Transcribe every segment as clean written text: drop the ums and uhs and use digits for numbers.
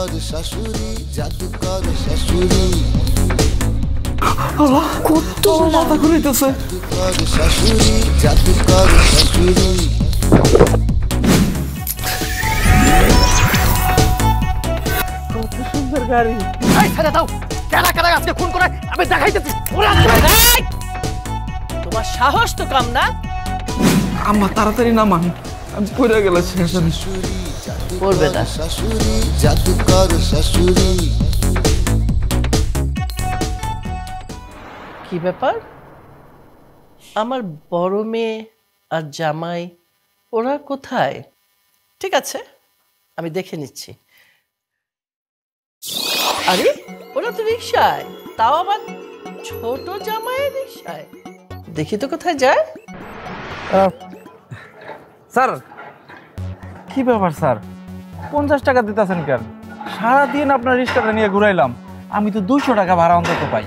জাদুকর শাশুড়ি জাদুকর শাশুড়ি কত মাথা ঘুরাইতেছে জাদুকর শাশুড়ি জাদুকর শাশুড়ি কত সুন্দর গাড়ি এই ছেড়ে দাও কারা কারা আজকে খুন করে আমি দেখাইতেছি তোমার সাহস তো কম না। আম্মা তাড়াতাড়ি নামান আমি পড়ে গেলে শেষ পড়বে না শাশুড়ি জাদুকর শাশুড়ি কি ব্যাপার আমার বড় মেয়ে আর জামাই ওরা কোথায়? ঠিক আছে আমি দেখে নিচ্ছি। আরে ওরা তো রিক্সায়, তাও আবার ছোট জামাইয়ের রিক্সায়। দেখি তো কোথায় যায়। স্যার কি ব্যাপার স্যার 50 টাকা দিতেছেন কেন? সারাদিন আপনার রিক্সাটা নিয়ে ঘুরাইলাম, আমি তো 200 টাকা ভাড়া অন্তত পাই।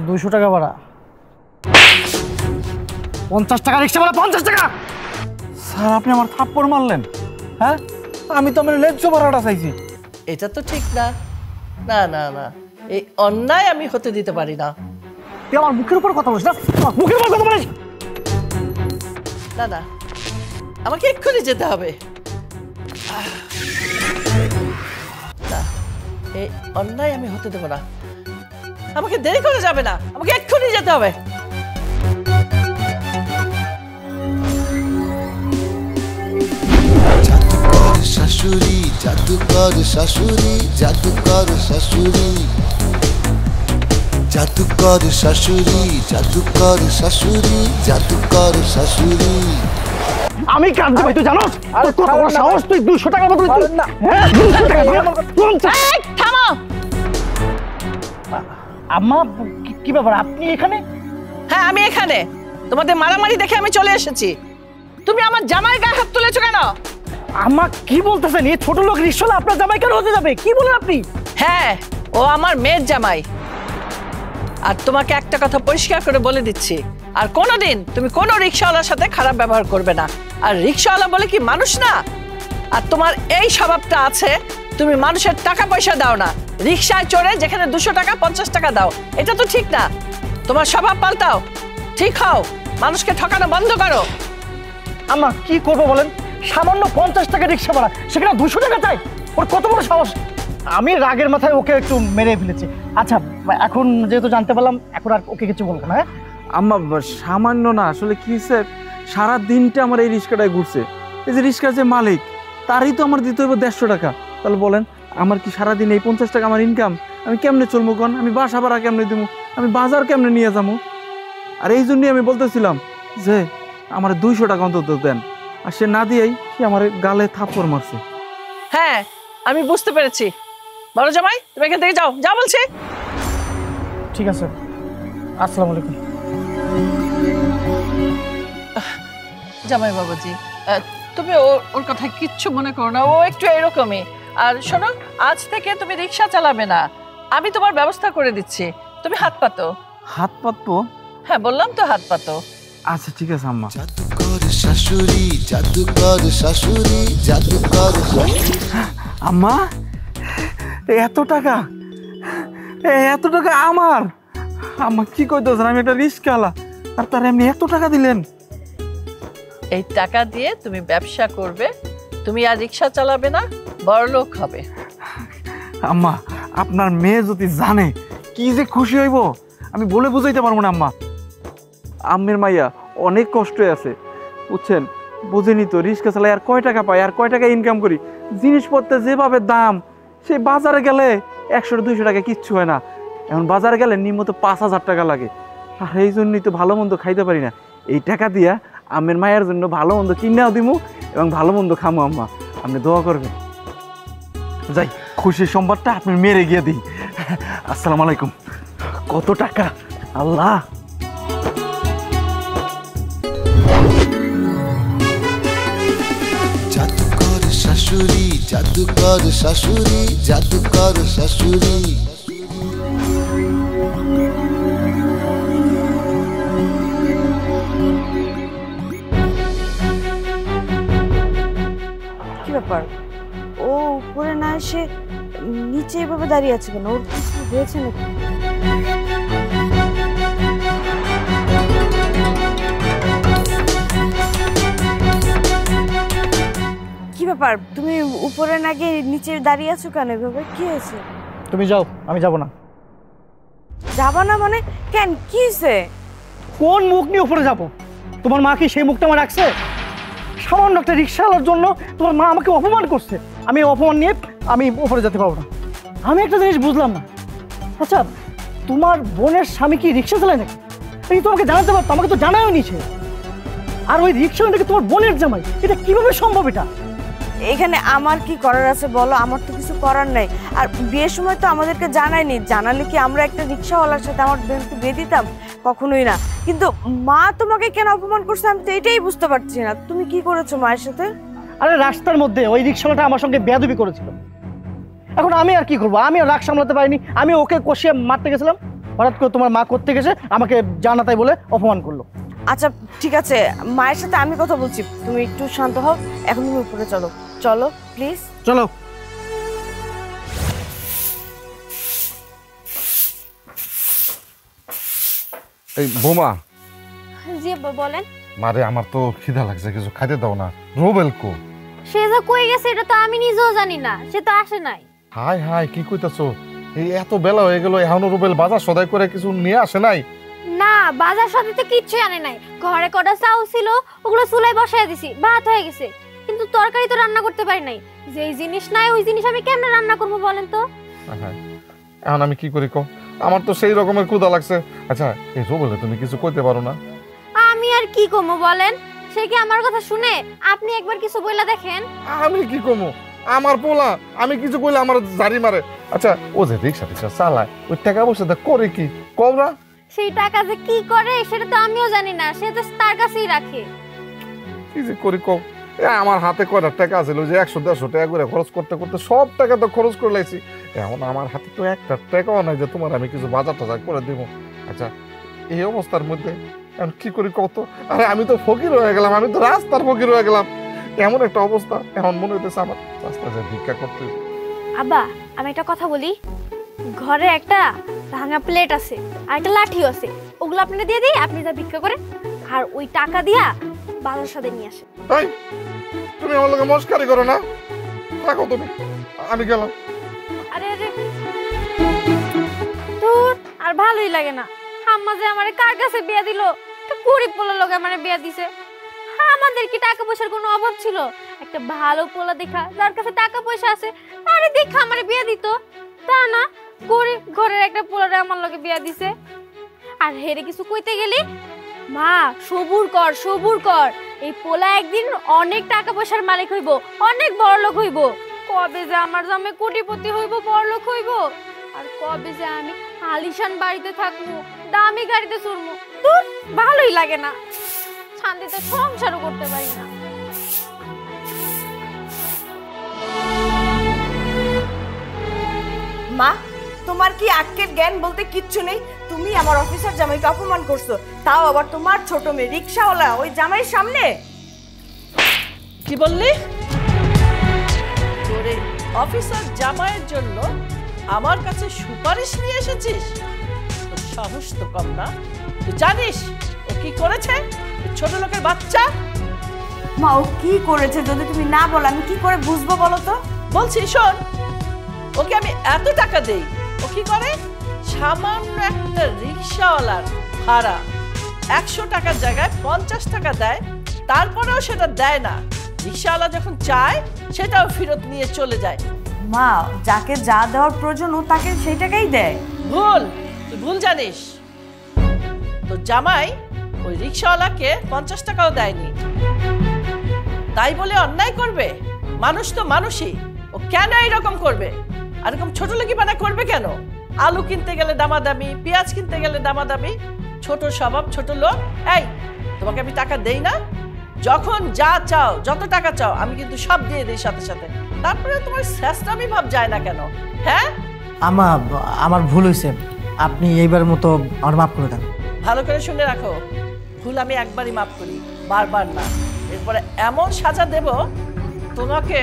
200 টাকা ভাড়া 50 টাকা রিক্সা ভাড়া 50 টাকা। স্যার আপনি আমার থাপ্পড় মারলেন। হ্যাঁ আমি তো আমার ন্যায্য ভাড়াটা চাইছি। এটা তো ঠিক না। না না না এই অন্যায় আমি হতে দিতে পারি না। তুই আমার মুখের উপর কথা বলিস না, আমার মুখের উপর কথা বলিস না না আমাকে এক্ষুনি যেতে হবে। না এই অন্যায় আমি হতে দেবো না। আমাকে দেরি করে যাবে না, আমাকে এক্ষুনি যেতে হবে। জাদুকর শাশুড়ি জাদুকর শাশুড়ি জাদুকর শাশুড়ি জাদুকর শাশুড়ি জাদুকর শাশুড়ি জাদুকর শাশুড়ি আমি কাজ দেবো তুই জানো? আর কত বড় সাহস তুই 200 টাকা বদলে তুই হ্যাঁ 200 টাকা এই থামো। আম্মা কি ব্যাপার আপনি এখানে? হ্যাঁ আমি এখানে, তোমাদের মারামারি দেখে আমি চলে এসেছি। তুমি আমার জামাই গায়ে হাত তুলেছো কেন? আম্মা কি বলতেছেন? এই ছোট লোক রিক্সাওয়ালা আপনার জামাই কেন হতে যাবে? কি বলেন আপনি? হ্যাঁ ও আমার মেয়ের জামাই। আর তোমাকে একটা কথা পরিষ্কার করে বলে দিচ্ছি, আর কোনোদিন তুমি কোনো রিক্সাওয়ালার সাথে খারাপ ব্যবহার করবে না। আর রিক্সাওয়ালা বলে কি মানুষ না? আর তোমার এই স্বভাবটা আছে, তুমি মানুষের টাকা পয়সা দাও না, রিক্সায় চড়ে যেখানে 200 টাকা 50 টাকা দাও। এটা তো ঠিক না। তোমার স্বভাব পাল্টাও, ঠিক হও, মানুষকে ঠকানো বন্ধ করো। আম্মা কি করবো বলেন? সামান্য 50 টাকা রিক্সা ভাড়া, সেখানে 200 টাকা চাই? ওর কত বড় সাহস! আমি রাগের মাথায় ওকে একটু মেরে ফেলেছি। আচ্ছা এখন যেহেতু জানতে পারলাম, এখন আর ওকে কিছু বলবো না। আম্মা সামান্য না, আসলে কি হয়েছে সারা দিনটা আমার এই রিক্সাটায় ঘুরছে। এই যে রিক্সার যে মালিক তারই তো আমার দিতে হবে 150 টাকা। তাহলে বলেন আমার কি সারাদিন এই 50 টাকা আমার ইনকাম? আমি কেমনে চলবো কোন? আমি বাসা ভাড়া কেমনে দেবো? আমি বাজার কেমনে নিয়ে যাবো? আর এই জন্যই আমি বলতেছিলাম যে আমার 200 টাকা অন্তত দেন। আর সে না দিয়েই সে আমার গালে থাপ্পড় মারছে। হ্যাঁ আমি বুঝতে পেরেছি। বড় জামাই তুমি এখান থেকে যাও, যা বলছি। ঠিক আছে, আসসালামু আলাইকুম। জামাই বাবাজি তুমি ওর কথা কিচ্ছু মনে করো না, ও একটু এরকমই। আর শোনো, আজ থেকে তুমি রিক্সা চালাবে না, আমি তোমার ব্যবস্থা করে দিচ্ছি। তুমি হাত পাতো। হাত পাতবো? হ্যাঁ বললাম তো হাত পাতো। আচ্ছা ঠিক আছে আম্মা। জাদুকর শাশুড়ি জাদুকর শাশুড়ি জাদুকর শাশুড়ি আম্মা এত টাকা, এত টাকা আমার? আম্মা কি কইতেছেন? আমি একটা রিক্সাওয়ালা আর তার এমনি এত টাকা দিলেন? এই টাকা দিয়ে তুমি ব্যবসা করবে, তুমি আর রিক্সা চালাবে না, বড়লোক হবে। আম্মা আপনার মেয়ে যদি জানে কি যে খুশি হইব আমি বলে বুঝাইতে পারবো না। আম্মা আম্মের মাইয়া অনেক কষ্টে আছে বুঝছেন, বুঝেনি তো রিক্সা চালাই আর কয় টাকা পাই আর কয় টাকা ইনকাম করি। জিনিসপত্রের যেভাবে দাম, সেই বাজারে গেলে 100-200 টাকা কিচ্ছু হয় না। এখন বাজারে গেলে নিম্নত 5000 টাকা লাগে। আর এই জন্যই তো ভালো মন্দ খাইতে পারি না। এই টাকা দিয়া আম্মের মায়ের জন্য ভালো মন্দ কিনাও দিমু এবং ভালো মন্দ খামো। আম্মা আপনি দোয়া করবেন। যাই খুশির সংবাদটা আপনার মেরে গিয়ে দিই। আসসালামু আলাইকুম। কত টাকা! আল্লাহ জাদুকর শাশুড়ি জাদুকর শাশুড়ি জাদুকর শাশুড়ি কি ব্যাপার? ও উপরে না এসে নিচে এভাবে দাঁড়িয়ে আছে কেন? ওর কিছু হয়েছে নাকি? কি ব্যাপার, তুমি উপরে না গিয়ে নিচে দাঁড়িয়ে আছো কেন এভাবে? কি হয়েছে? তুমি যাও, আমি যাব না। যাবা না মানে? কেন, কি হয়েছে? কোন মুখ নিয়ে উপরে যাব? তোমার মা কি সেই মুখটা আমার রাখছে? সামান্য একটা রিক্সাওয়ালার জন্য তোমার মা আমাকে অপমান করছে। আমি অপমান নিয়ে আমি উপরে যেতে পারবো না। আমি একটা জিনিস বুঝলাম না, আচ্ছা তোমার বোনের স্বামী কি রিক্সা চালায় নাকি? এই তোমাকে জানাতে পারতো, আমাকে তো জানাও নিছে। আর ওই রিক্সা থেকে তোমার বোনের জামাই, এটা কিভাবে সম্ভব? এটা এখানে আমার কি করার আছে বলো? আমার তো কিছু করার নাই। আর বিয়ের সময় তো আমাদেরকে জানায়নি। জানালে কি আমরা একটা রিক্সাওয়ালার সাথে আমার বোনকে বিয়ে দিতাম? কখনোই না। কিন্তু মা তোমাকে কেন অপমান করছে আমি তো এটাই বুঝতে পারছি না। তুমি কি করেছো মায়ের সাথে? আরে রাস্তার মধ্যে ওই রিক্সাওয়ালাটা আমার সঙ্গে বেয়াদবি করেছিল। এখন আমি আর কি করবো? আমি রাগ সামলাতে পারিনি, আমি ওকে কষিয়ে মারতে গেছিলাম। হঠাৎ করে তোমার মা করতে গেছে, আমাকে জানাতাই বলে অপমান করলো। আচ্ছা ঠিক আছে, মায়ের সাথে আমি কথা বলছি, তুমি একটু শান্ত হও। এখন তুমি উপরে চলো, চলো প্লিজ চলো। এই বোমা, জি বলেন। মারে আমার তো খিদা লাগছে, কিছু খাইতে দাও না। রুবেল কো? সে যে কই গেছে এটা তো আমি নিজেও জানি না, সে তো আসে নাই। হাই হাই, কি কইতাছো? এই এত বেলা হয়ে গেল, এখনো রুবেল বাজার সদাই করে কিছু নিয়ে আসে নাই? না, বাজার সাথে তো কিচ্ছু আনে নাই। ঘরে কটা চাউল ছিল, ওগুলো চুলায় বসায় দিছি, ভাত হয়ে গেছে। কিন্তু তরকারি তো রান্না করতে পারি নাই। যেই জিনিস নাই ওই জিনিস আমি কেমনে রান্না করবো বলেন তো? এখন আমি কি করি কও? আমার তো সেই রকমের ক্ষুধা লাগছে। আচ্ছা এই রুবেলে তুমি কিছু কইতে পারো না? আমি আর কি কমো বলেন? সে কি আমার কথা শুনে? আপনি একবার কিছু বইলা দেখেন। আমি কি কমো? আমার পোলা, আমি কিছু কইলে আমার জারি মারে। আচ্ছা ও যে রিক্সা টিক্সা চালায়, ওই টাকা পয়সা করে কি কও না? সেই টাকা যে কি করে সেটা তো আমিও জানি না, সে তো তার কাছেই রাখে। কি যে করি কও? আমার হাতে কয়টা টাকা আছে, ওই যে 100-150 টাকা করে খরচ করতে করতে সব টাকা তো খরচ করে লাইছি। এখন আমার হাতে তো একটা টাকাও নাই যে তোমার আমি কিছু বাজার টাজার করে দিব। আচ্ছা এই অবস্থার মধ্যে এখন কি করি কত? আরে আমি তো ফকির হয়ে গেলাম, আমি তো রাস্তার ফকির হয়ে গেলাম। এমন একটা অবস্থা, এখন মনে হইতেছে আমার রাস্তা যে ভিক্ষা করতে হবে। আব্বা আমি একটা কথা বলি, ঘরে একটা ভাঙা প্লেট আছে আর একটা লাঠিও আছে, ওগুলো আপনারা দিয়ে দিই, আপনি যা ভিক্ষা করেন। আর ওই টাকা দিয়া বাজার সাথে নিয়ে আসে। তাই তুমি আমার লগে মস্কারি করো না? রাখো তুমি, আমি গেলাম। আরে আরে ধুর, আর ভালোই লাগে না। আম্মা যে আমারে কার কাছে বিয়া দিল? একটা গরিব পোলার লগে আমারে বিয়া দিছে। আমাদের কি টাকা পয়সার কোনো অভাব ছিল? একটা ভালো পোলা দেখা, যার কাছে টাকা পয়সা আছে, আরে দেখা আমারে বিয়া দিত। তা না, গরিব ঘরের একটা পোলারে আমার লগে বিয়া দিছে। আর হেরে কিছু কইতে গেলি, মা সবুর কর সবুর কর, এই পোলা একদিন অনেক টাকা পয়সার মালিক হইব, অনেক বড় লোক হইব। কবে যে আমার জামাই কোটিপতি হইব, বড় লোক হইব, আর কবে যে আমি আলিশান বাড়িতে থাকবো, দামি গাড়িতে চড়বো। দূর, ভালোই লাগে না, শান্তিতে সংসারও করতে পারি না। মা তোমার কি আক্কেল জ্ঞান বলতে কিচ্ছু নেই? তুমি আমার অফিসার জামাইকে অপমান করছো, তাও আবার তোমার ছোট মেয়ে রিক্সাওয়ালা ওই জামাইয়ের সামনে। কি বললি? তোরে অফিসার জামাইয়ের জন্য আমার কাছে সুপারিশ নিয়ে এসেছিস? তোর সাহস তো কম না। তুই জানিস ও কি করেছে? ছোট লোকের বাচ্চা। মা ও কি করেছে যদি তুমি না বলো আমি কি করে বুঝবো বলো তো? বলছি শোন, ওকে আমি এত টাকা দেই, ও কি করে? সামান্য একটা রিক্সাওয়ালার ভাড়া 100 টাকার জায়গায় 50 টাকা দেয়, তারপরেও সেটা দেয় না। রিক্সাওয়ালা যখন চায় সেটাও ফেরত নিয়ে চলে যায়। মা যাকে যা দেওয়ার প্রয়োজন ও তাকে সেই টাকাই দেয়। ভুল, তুই ভুল জানিস। তো জামাই ওই রিক্সাওয়ালাকে 50 টাকাও দেয়নি, তাই বলে অন্যায় করবে? মানুষ তো মানুষই, ও কেন এরকম করবে? আর এরকম ছোট লোকিপানা করবে কেন? আলু কিনতে গেলে দামাদামি, পেঁয়াজ কিনতে গেলে দামাদামি, ছোট স্বভাব, ছোট লোক। এই তোমাকে আমি টাকা দেই না? যখন যা চাও, যত টাকা চাও, আমি কিন্তু সব দিয়ে দিই সাথে সাথে। তারপরে তোমার শেষটামি ভাব যায় না কেন? হ্যাঁ আমার ভুল হয়েছে, আপনি এইবার মতো আমার মাফ করে দেন। ভালো করে শুনে রাখো, ভুল আমি একবারই মাফ করি, বারবার না। এরপরে এমন সাজা দেব তোমাকে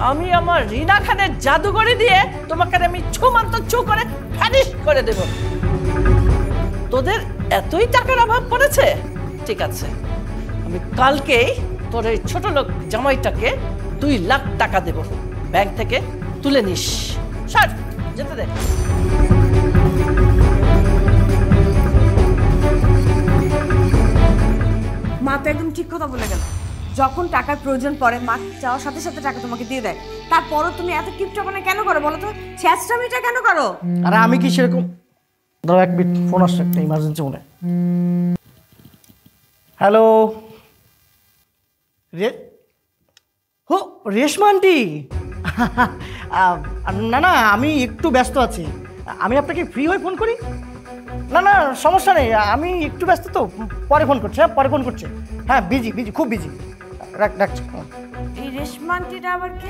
আমি আমার রিনা খানের জাদুঘরে দিয়ে তোমাকে আমি ছুমান্ত ছু করে ফ্যানিশ করে দেব। তোদের এতই টাকার অভাব পড়েছে? ঠিক আছে, আমি কালকেই তোর এই ছোট লোক জামাইটাকে 2 লাখ টাকা দেব, ব্যাংক থেকে তুলে নিস। সর, যেতে দে। মা তো একদম ঠিক কথা বলে গেল। যখন টাকার প্রয়োজন পড়ে মা চাওয়ার সাথে সাথে টাকা তোমাকে দিয়ে দেয়, তারপরও তুমি এত কিপটাপনা কেন করো বলো তো? ছেঁচড়ামিটা কেন করো? আরে আমি কি সেরকম? ধরো এক মিনিট, ফোন আসছে একটা ইমার্জেন্সি মনে। হ্যালো, হো রেশমা আন্টি। না না, আমি একটু ব্যস্ত আছি, আমি আপনাকে ফ্রি হয়ে ফোন করি। না না সমস্যা নেই, আমি একটু ব্যস্ত তো, পরে ফোন করছি। হ্যাঁ পরে ফোন করছি। হ্যাঁ বিজি খুব বিজি। রাখছি। এই রেশমা আন্টিটা আবার কে?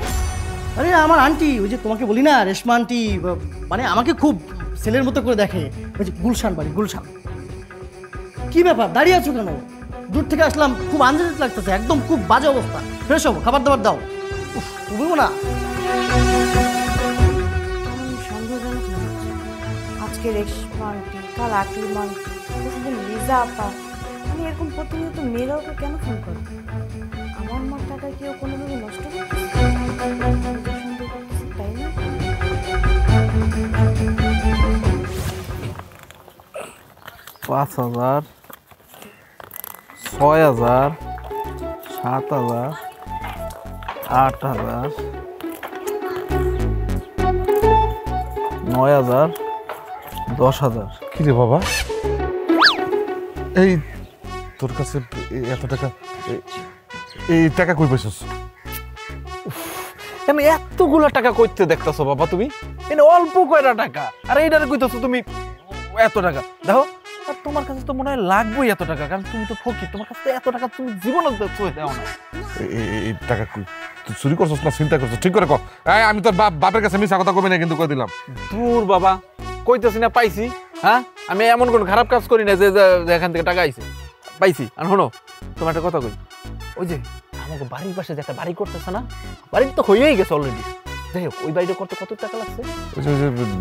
আরে আমার আন্টি, ওই যে তোমাকে বলি না রেশমা আন্টি, মানে আমাকে খুব ছেলের মতো করে দেখে। ওই যে গুলশান বাড়ি, গুলশান। কি ব্যাপার দাঁড়িয়ে আছো কেন? দূর থেকে আসলাম, খুব আনজানিত লাগতেছে, একদম খুব বাজে অবস্থা। ফ্রেশ হবো, খাবার দাবার দাও। তুমিও না। সন্দেহজনক মনে হচ্ছে। আজকে রেশমা আন্টি, কাল আকলিমা আন্টি, পরশুদিন লিজা আপা। আমি এরকম প্রতিনিয়ত মেয়েরাও তো কেন ফোন করো? আমার মার টাকা কেউ কোনোভাবে নষ্ট করছে, সন্দেহ করতেছে, তাই না? 5,000, 6,000, 7,000, 8,000, 9,000, 10,000। কি রে বাবা, এই তোর কাছে এত টাকা, এই টাকা কই পাইছস? আমি এতগুলা টাকা কইতে দেখতেছো বাবা তুমি? এনে অল্প কয়টা টাকা, আর এইটারে কইতেছো তুমি এত টাকা। দেখো, আর তোমার কাছে তো মনে হয় লাগবেই এত টাকা, কারণ তুমি তো ফকির, তোমার কাছে এত টাকা তুমি জীবনে দেও না। এই টাকা কই? তুই চুরি করছস না চিন্তা করছস? ঠিক করে কর। আমি তোর বাপের কাছে মিছা কথা কবি না, কিন্তু কই দিলাম। দূর বাবা, কইতেছি না পাইছি। হ্যাঁ, আমি এমন কোন খারাপ কাজ করি না যে এখান থেকে টাকা আইছে, পাইছি। আর শোনো, তোমার একটা কথা কই, ওই যে আমাকে বাড়ির পাশে যে একটা বাড়ি করতেছে না, বাড়ি তো হয়েই গেছে অলরেডি। যাই হোক, ওই বাড়িটা করতে কত টাকা লাগছে? ওই যে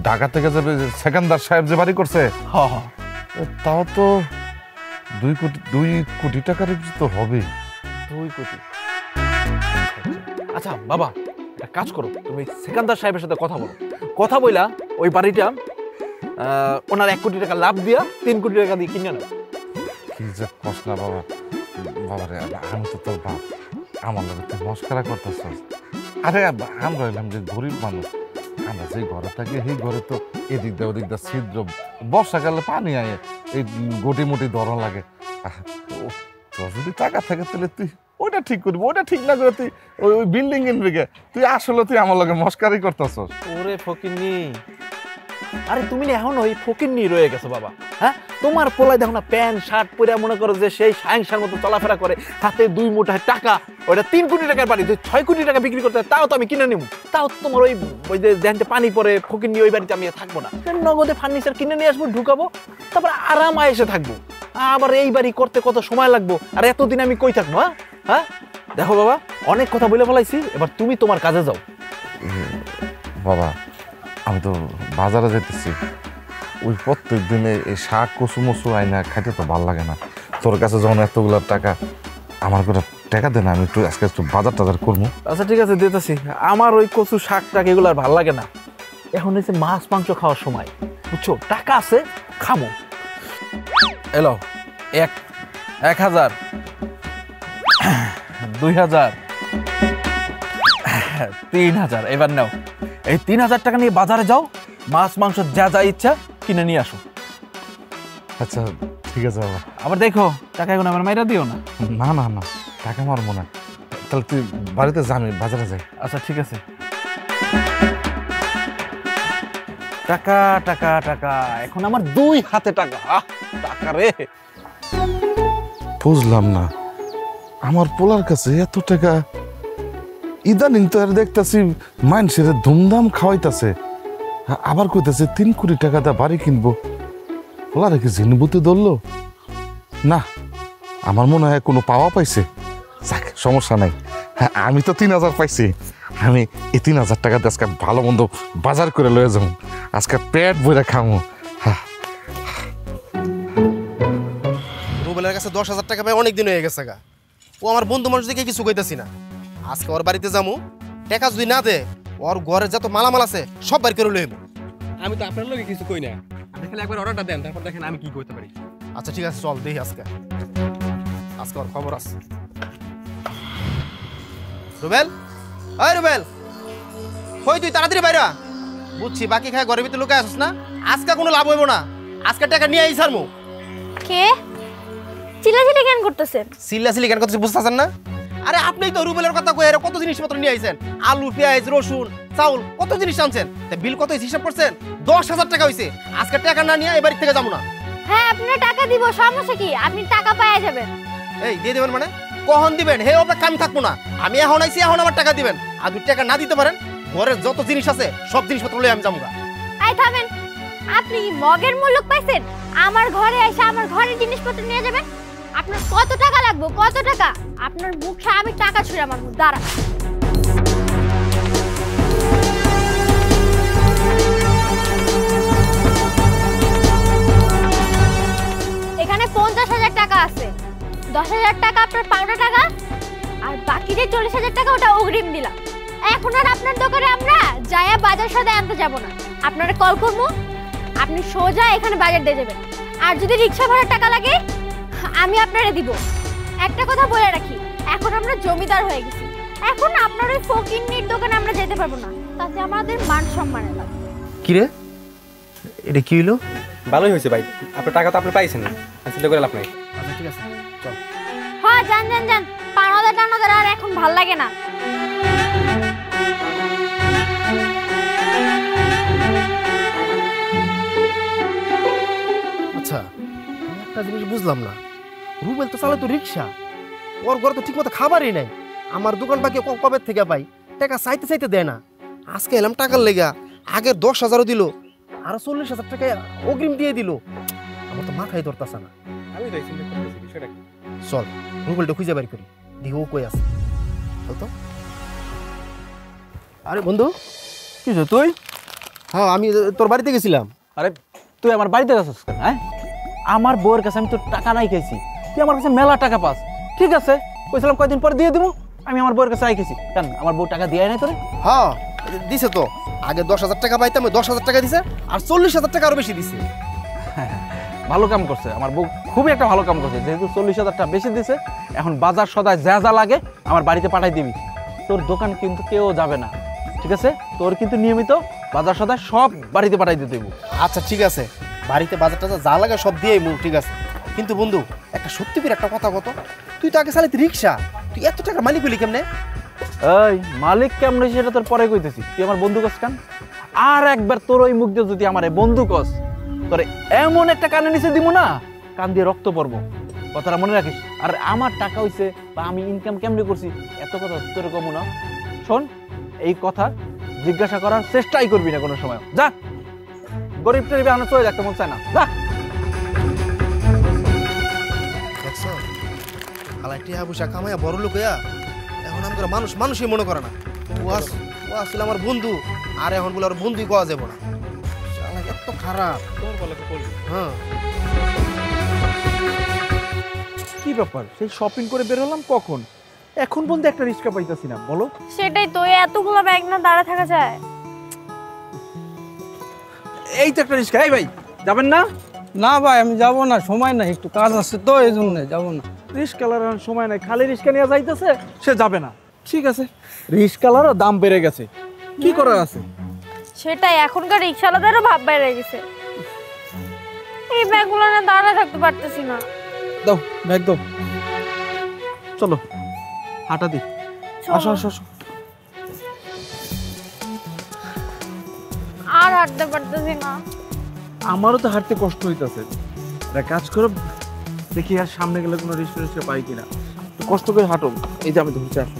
ঢাকা থেকে যাবে সেকেন্দার সাহেব যে বাড়ি করছে, হ্যাঁ, তাও তো 2 কোটি টাকার তো হবে। 2 কোটি। আচ্ছা বাবা, একটা কাজ করো, তুমি সেকেন্দার সাহেবের সাথে কথা বলো। কথা বইলা ওই বাড়িটা ওনার 1 কোটি টাকা লাভ দিয়া 3 কোটি টাকা দিয়ে কিনে নাও। কি যে কস না বাবা, বাবারে আমি তো তোর বাপ, আমার লোক তুই মস্কারা করতেছস। আরে আমরা হইলাম যে গরিব মানুষ, আমরা যে ঘরে থাকি সেই ঘরে তো এদিক দা ওদিক দা ছিদ্র, বর্ষাকালে পানি আয়, এই গোটি মুটি ধরন লাগে। তোর যদি টাকা থাকে তাহলে তুই ওইটা ঠিক করবি, ওইটা ঠিক না করে তুই ওই বিল্ডিং কিনবি গে। তুই আসলে তুই আমার লগে মস্কারি করতেছস। ওরে ফকিন্নি, আরে তুমি না এখন ওই ফকিন্নি রয়ে গেছো বাবা। হ্যাঁ, তোমার পোলায় দেখো না প্যান্ট শার্ট পরে মনে করো যে সেই সাংসার মতো চলাফেরা করে, হাতে 2 মুঠা টাকা, ওইটা 3 কোটি টাকার বাড়ি, 6 কোটি টাকা বিক্রি করতে তাও তো আমি কিনে নিব। তাও তোমার ওই যে দেনতে পানি পরে ফকিন্নি ওই বাড়িতে আমি থাকবো না, নগদে ফার্নিচার কিনে নিয়ে আসবো, ঢুকাবো, তারপর আরাম এসে থাকবো। আবার এই বাড়ি করতে কত সময় লাগবো, আর এতদিন আমি কই থাকবো? হ্যাঁ, দেখো বাবা, অনেক কথা বলে ফেলাইছি, এবার তুমি তোমার কাজে যাও। বাবা, আমি তো বাজারে যেতেছি, ওই প্রত্যেক দিনে এই শাক কচু মচু আইনা খাইতে তো ভালো লাগে না। তোর কাছে যখন এতগুলো টাকা, আমার করে টাকা দে না, আমি একটু আজকে একটু বাজার টাজার করবো। আচ্ছা ঠিক আছে, দিতেছি। আমার ওই কচু শাক টাক এগুলো আর ভালো লাগে না, এখন হচ্ছে মাছ মাংস খাওয়ার সময়, বুঝছো? টাকা আছে, খাবো। এলো 1,000, 2,000, 3,000। এবার নাও, এই 3,000 টাকা নিয়ে বাজারে যাও, মাছ মাংস যা যা ইচ্ছা কিনে নিয়ে আসো। আচ্ছা ঠিক আছে বাবা। আবার দেখো টাকা এখন আমার মাইরা দিও না। না না না, টাকা মারবো না। তাহলে তুই বাড়িতে যা, আমি বাজারে যাই। আচ্ছা ঠিক আছে। টাকা টাকা টাকা, এখন আমার 2 হাতে টাকা। টাকা রে, বুঝলাম না, আমার পোলার কাছে এত টাকা, ইদানিং তো আর দেখতেছি মানুষের ধুমধাম খাওয়াইতেছে, আবার কইতেছে 3 কোটি টাকা দা বাড়ি কিনবো। পোলারে কি জিনবুতে ধরলো না? আমার মনে হয় কোনো পাওয়া পাইছে। যাক, সমস্যা নাই, আমি তো 3000 পাইছি, আমি এই 3000 টাকা দিয়ে আজকে ভালো মন্দ বাজার করে লয়ে যাবো, আজকে পেট ভরে খামো। রুবেলের কাছে 10,000 টাকা পাই অনেক দিন হয়ে গেছে গা। ও আমার বন্ধু মানুষ দেখে কিছু কইতাছি না। আজকে ওর বাড়িতে যাবো, টাকা যদি না দে ওর ঘরে যত মালামাল আছে সব বাড়ি করে লইব। আমি তো আপনার লোকে কিছু কই না, আপনি খালি একবার অর্ডারটা দেন, তারপর দেখেন আমি কি করতে পারি। আচ্ছা ঠিক আছে, চল দেখি আজকে ওর খবর আছে। রুবেল, ওই রুবেল, হই তুই তাড়াতাড়ি বাইরা। বুঝছি বাকি খায় ঘরের ভিতরে লুকায় আসিস না, আজকে কোনো লাভ হইব না। আজকে টাকা নিয়ে আইস আরমু। কে চিল্লাচিল্লি কেন করতেছেন? সিল্লাসিলি কেন করতেছিস বুঝতেছেন না? আরে আপনি তো রুবেলের কথা কই, কত জিনিসপত্র নিয়ে আইছেন, আলু পেঁয়াজ রসুন চাউল কত জিনিস আনছেন। তা বিল কত হিসাব করছেন? 10,000 টাকা হইছে। আজকে টাকা না নিয়ে এই বাড়ি থেকে যাবো না। হ্যাঁ আপনার টাকা দিব, সমস্যা কি? আপনি টাকা পাওয়া যাবেন। এই দিয়ে দেবেন মানে কখন দিবেন? হে অপেক্ষা আমি থাকবো না। আমি এখন আইছি, এখন আমার টাকা দিবেন। আর যদি টাকা না দিতে পারেন ঘরের যত জিনিস আছে সব জিনিসপত্র লয়ে আমি যাবো। এই থামেন, আপনি কি মগের মূল্য পাইছেন? আমার ঘরে এসে আমার ঘরের জিনিসপত্র নিয়ে যাবেন? আপনার কত টাকা লাগবে? কত টাকা? আপনার মুখে আমি টাকা ছুঁড়ে আমার মুখ দাঁড়া। এখানে 50,000 টাকা আছে। 10,000 টাকা আপনার পাওনা টাকা, আর বাকি যে 40,000 টাকা ওটা অগ্রিম দিলাম। এখন আর আপনার দোকানে আমরা যায়া বাজার সদাই আনতে যাব না। আপনারা কল করবো, আপনি সোজা এখানে বাজার দিয়ে যাবেন। আর যদি রিক্সা ভাড়ার টাকা লাগে আমি আপনারে দিব। একটা কথা বলে রাখি, এখন আমরা জমিদার হয়ে গেছি। এখন আপনার ওই ফকিন্নির দোকানে আমরা যেতে পারবো না, তাতে আমাদের মান সম্মানের লাগবে। কি রে, এটা কি হইলো? ভালোই হয়েছে ভাই, আপনার টাকা তো আপনি পাইছেন, চিন্তা করে লাভ নাই। আচ্ছা ঠিক আছে, চল। হ্যাঁ যান যান যান, পানাদার টানাদার আর এখন ভাল লাগে না। আচ্ছা একটা জিনিস বুঝলাম না, রুবেল তো চালায় তো রিক্সা, ওর ঘরে তো ঠিক মতো খাবারই নাই। আমার দোকান বাকি কবে থেকে পাই, টাকা চাইতে চাইতে দেয় না। আজকে এলাম টাকার লেগা, আগে 10,000 দিল, আরো 40,000 টাকা অগ্রিম দিয়ে দিল। আমার তো মাথায় ধরতেছে না। আমি তো চিন্তা করতেছি বিষয়টা কি। চল রুবেলটা খুঁজে বাড়ি করি, দেখি ও কই আছে। চল তো। আরে বন্ধু, কি তুই? হ্যাঁ আমি তোর বাড়িতে গেছিলাম। আরে তুই আমার বাড়িতে গেছিস কেন? হ্যাঁ, আমার বউয়ের কাছে আমি তোর টাকা নাই খাইছি, তুই আমার কাছে মেলা টাকা পাস। ঠিক আছে, কইছিলাম কয়দিন পরে দিয়ে দিব। আমি আমার বউয়ের কাছে আইকেছি কেন? আমার বউ টাকা দিয়ে নাই তোরে? হ্যাঁ দিছে তো, আগে 10,000 টাকা পাইতাম, 10,000 টাকা দিছে, আর 40,000 টাকা আরো বেশি দিছে। ভালো কাম করছে আমার বউ, খুবই একটা ভালো কাম করছে। যেহেতু 40,000 টাকা বেশি দিছে, এখন বাজার সদায় যা যা লাগে আমার বাড়িতে পাঠাই দিবি। তোর দোকান কিন্তু কেউ যাবে না, ঠিক আছে? তোর কিন্তু নিয়মিত বাজার সদায় সব বাড়িতে পাঠাই দিতে দেবো। আচ্ছা ঠিক আছে, বাড়িতে বাজার টাজার যা লাগে সব দিয়েই মু, ঠিক আছে। কিন্তু বন্ধু একটা সত্যি করে একটা কথা কত, তুই তো আগে চালাতি রিক্সা, তুই এত টাকা মালিক হলি কেমনে? এই মালিক কেমন সেটা তোর পরে কইতেছি, তুই আমার বন্ধু কস কেন? আর একবার তোর ওই মুখ দিয়ে যদি আমার বন্ধু কস, তোরে এমন একটা কানে নিচে দিব না, কান দিয়ে রক্ত পড়বো। কথাটা মনে রাখিস। আর আমার টাকা হইছে বা আমি ইনকাম কেমনে করছি এত কথা তোর কমু না। শোন, এই কথা জিজ্ঞাসা করার চেষ্টাই করবি না কোনো সময়। যা, গরিব টরিবে আমরা চলে যাতে মন চায় না, যা। দেখছো খালা টিয়া পয়সা কামাইয়া বড় লোক হইয়া এখন আমার মানুষ মানুষই মনে করে না। ও আসলে আমার বন্ধু, আর এখন বলে আর বন্ধুই পাওয়া যাবো না। শালা এত খারাপ। তোর বলে তো করবি। হ্যাঁ কি ব্যাপার, সেই শপিং করে বের হলাম কখন, এখন বলতে একটা রিক্সা পাইতাছি না। বলো। সেটাই তো, এতগুলো ব্যাগ না দাঁড়া থাকা যায়? এই তো একটা রিক্সা। এই ভাই যাবেন না? না ভাই আমি যাব না, সময় নাই, একটু কাজ আছে তো এই জন্য যাব না। রিক্সাওয়ালার সময় নাই, খালি রিক্সা নিয়ে যাইতেছে, সে যাবে না। ঠিক আছে, রিক্সাওয়ালারও দাম বেড়ে গেছে, কি করার আছে? সেটাই, এখনকার রিক্সাওয়ালাদেরও ভাব বেড়ে গেছে। এই ব্যাগগুলো না দাঁড়া থাকতে পারতেছি না। দাও ব্যাগ দাও, চলো হাঁটা দি। আসো আসো আসো। আর হাঁটতে পারতেছি না। আমারও তো হাঁটতে কষ্ট হইতাছে। একটা কাজ করো, দেখি আর সামনে গেলে কোনো রিক্সা পাই কিনা। একটু কষ্ট করে হাঁটো, এই যে আমি ধরছি। আসো।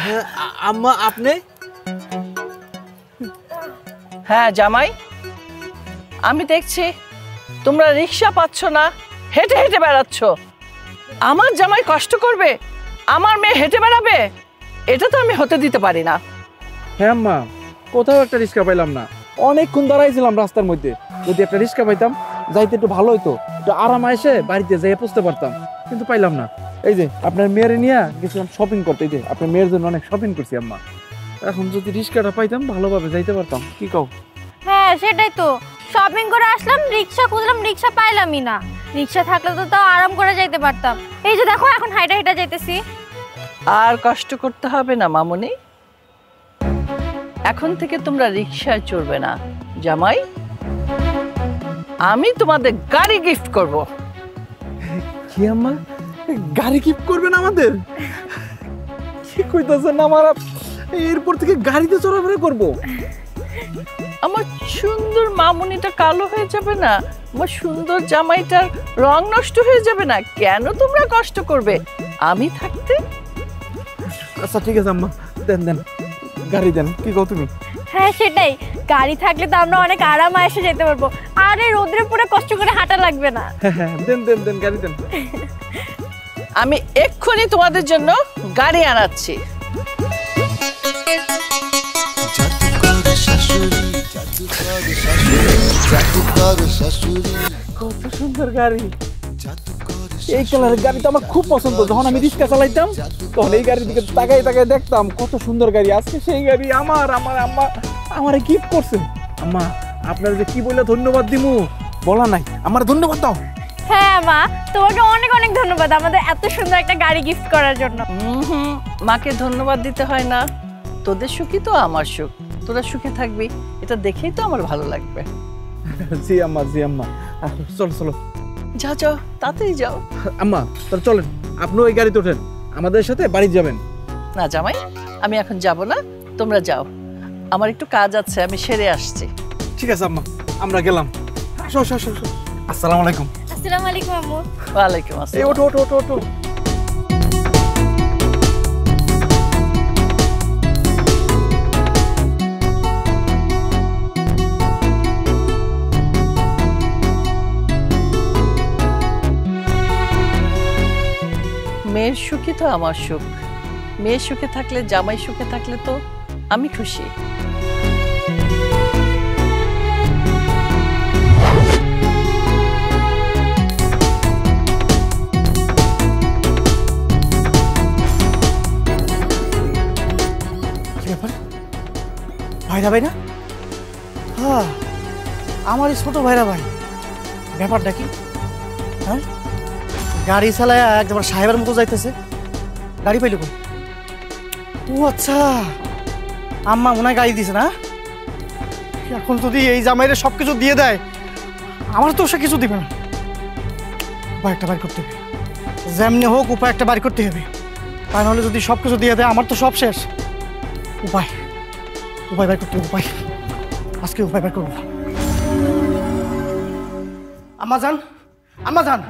হ্যাঁ আম্মা, আপনি? হ্যাঁ জামাই, আমি দেখছি তোমরা রিক্সা পাচ্ছ না, হেঁটে হেঁটে বেড়াচ্ছ। আমার জামাই কষ্ট করবে, আমার মেয়ে হেঁটে বেড়াবে, এটা তো আমি হতে দিতে পারি না। হ্যাঁ আম্মা, কোথাও একটা রিক্সা পাইলাম না, অনেকক্ষণ দাঁড়াইছিলাম রাস্তার মধ্যে। যদি একটা রিক্সা পাইতাম যাইতে একটু ভালো হইতো, একটু আরামে এসে বাড়িতে যাই পৌঁছতে পারতাম, কিন্তু পাইলাম না। এই যে আপনার মেয়ের নিয়ে গেছিলাম শপিং করতে, এই যে আপনার মেয়ের জন্য অনেক শপিং করছি আম্মা। এখন যদি রিক্সাটা পাইতাম ভালোভাবে যাইতে পারতাম, কি কও? হ্যাঁ সেটাই তো, শপিং করে আসলাম, রিক্সা খুঁজলাম, রিক্সা পাইলামই না। রিক্সা থাকলে তো তাও আরাম করে যাইতে পারতাম। এই যে দেখো এখন হাইটা হাইটা যাইতেছি। আর কষ্ট করতে হবে না মামুনি, এখন থেকে তোমরা রিক্সায় চড়বে না। জামাই, আমি তোমাদের গাড়ি গিফট করব। কি আম্মা, গাড়ি গিফট করবেন আমাদের? কি কইতাছেন আমার? এরপর থেকে গাড়িতে চড়াফেরা করবো? আমার সুন্দর মামুনিটা কালো হয়ে যাবে না? আমার সুন্দর জামাইটার রং নষ্ট হয়ে যাবে না? কেন তোমরা কষ্ট করবে আমি থাকতে? আচ্ছা ঠিক আছে আম্মা, দেন দেন গাড়ি দেন, কি কও তুমি? হ্যাঁ সেটাই, গাড়ি থাকলে তো আমরা অনেক আরামে এসে যেতে পারবো, আর এই রোদ্রে পুরো কষ্ট করে হাঁটা লাগবে না। হ্যাঁ দেন দেন দেন গাড়ি দেন। আমি এক্ষুনি তোমাদের জন্য গাড়ি আনাচ্ছি। কত সুন্দর গাড়ি! এই কালারের গাড়ি তো আমার খুব পছন্দ। যখন আমি রিক্সা চালাইতাম তখন এই গাড়ির দিকে তাকাই তাকাই দেখতাম কত সুন্দর গাড়ি। আজকে সেই গাড়ি আমার আম্মা আমারে গিফট করছে। আম্মা আপনার যে কি বলে ধন্যবাদ দিমু বলা নাই, আমার ধন্যবাদ দাও। হ্যাঁ মা, তোমাকে অনেক অনেক ধন্যবাদ আমাদের এত সুন্দর একটা গাড়ি গিফট করার জন্য। মাকে ধন্যবাদ দিতে হয় না, তোদের সুখই তো আমার সুখ। তোরা সুখে থাকবি, এটা দেখেই তো আমার ভালো লাগবে। জি আম্মা, জি আম্মা, চলো চলো। যাও যাও, তাড়াতাড়ি যাও। আম্মা তাহলে চলেন, আপনিও এই গাড়িতে ওঠেন, আমাদের সাথে বাড়ি যাবেন। না জামাই, আমি এখন যাব না, তোমরা যাও, আমার একটু কাজ আছে, আমি সেরে আসছি। ঠিক আছে আম্মা, আমরা গেলাম। আসো আসো আসো। আসসালামু আলাইকুম। আসসালামু আলাইকুম আম্মু। ওয়ালাইকুম আসসালাম। এই ওঠো ওঠো ওঠো ওঠো। মেয়ের সুখই তো আমার সুখ। মেয়ে সুখে থাকলে, জামাই সুখে থাকলে তো আমি খুশি। কি ব্যাপার? ভাইরা ভাই না? হ্যাঁ, আমার এই ছোট ভাইরা ভাই। ব্যাপারটা কি? হ্যাঁ, গাড়ি চালায় একদম সাহেবের মতো যাইতেছে। গাড়ি পাইল কই? ও আচ্ছা, আম্মা মনে হয় গাড়ি দিছে না। এখন যদি এই জামাইরে সব কিছু দিয়ে দেয়, আমার তো সে কিছু দিবে না। উপায় একটা বাড়ি করতে হবে, যেমনি হোক উপায় একটা বাড়ি করতে হবে। তা নাহলে যদি সব কিছু দিয়ে দেয় আমার তো সব শেষ। উপায় উপায় বাড়ি করতে হবে, উপায়। আজকে উপায় বাড়ি করবো। আম্মা যান, আম্মা যান,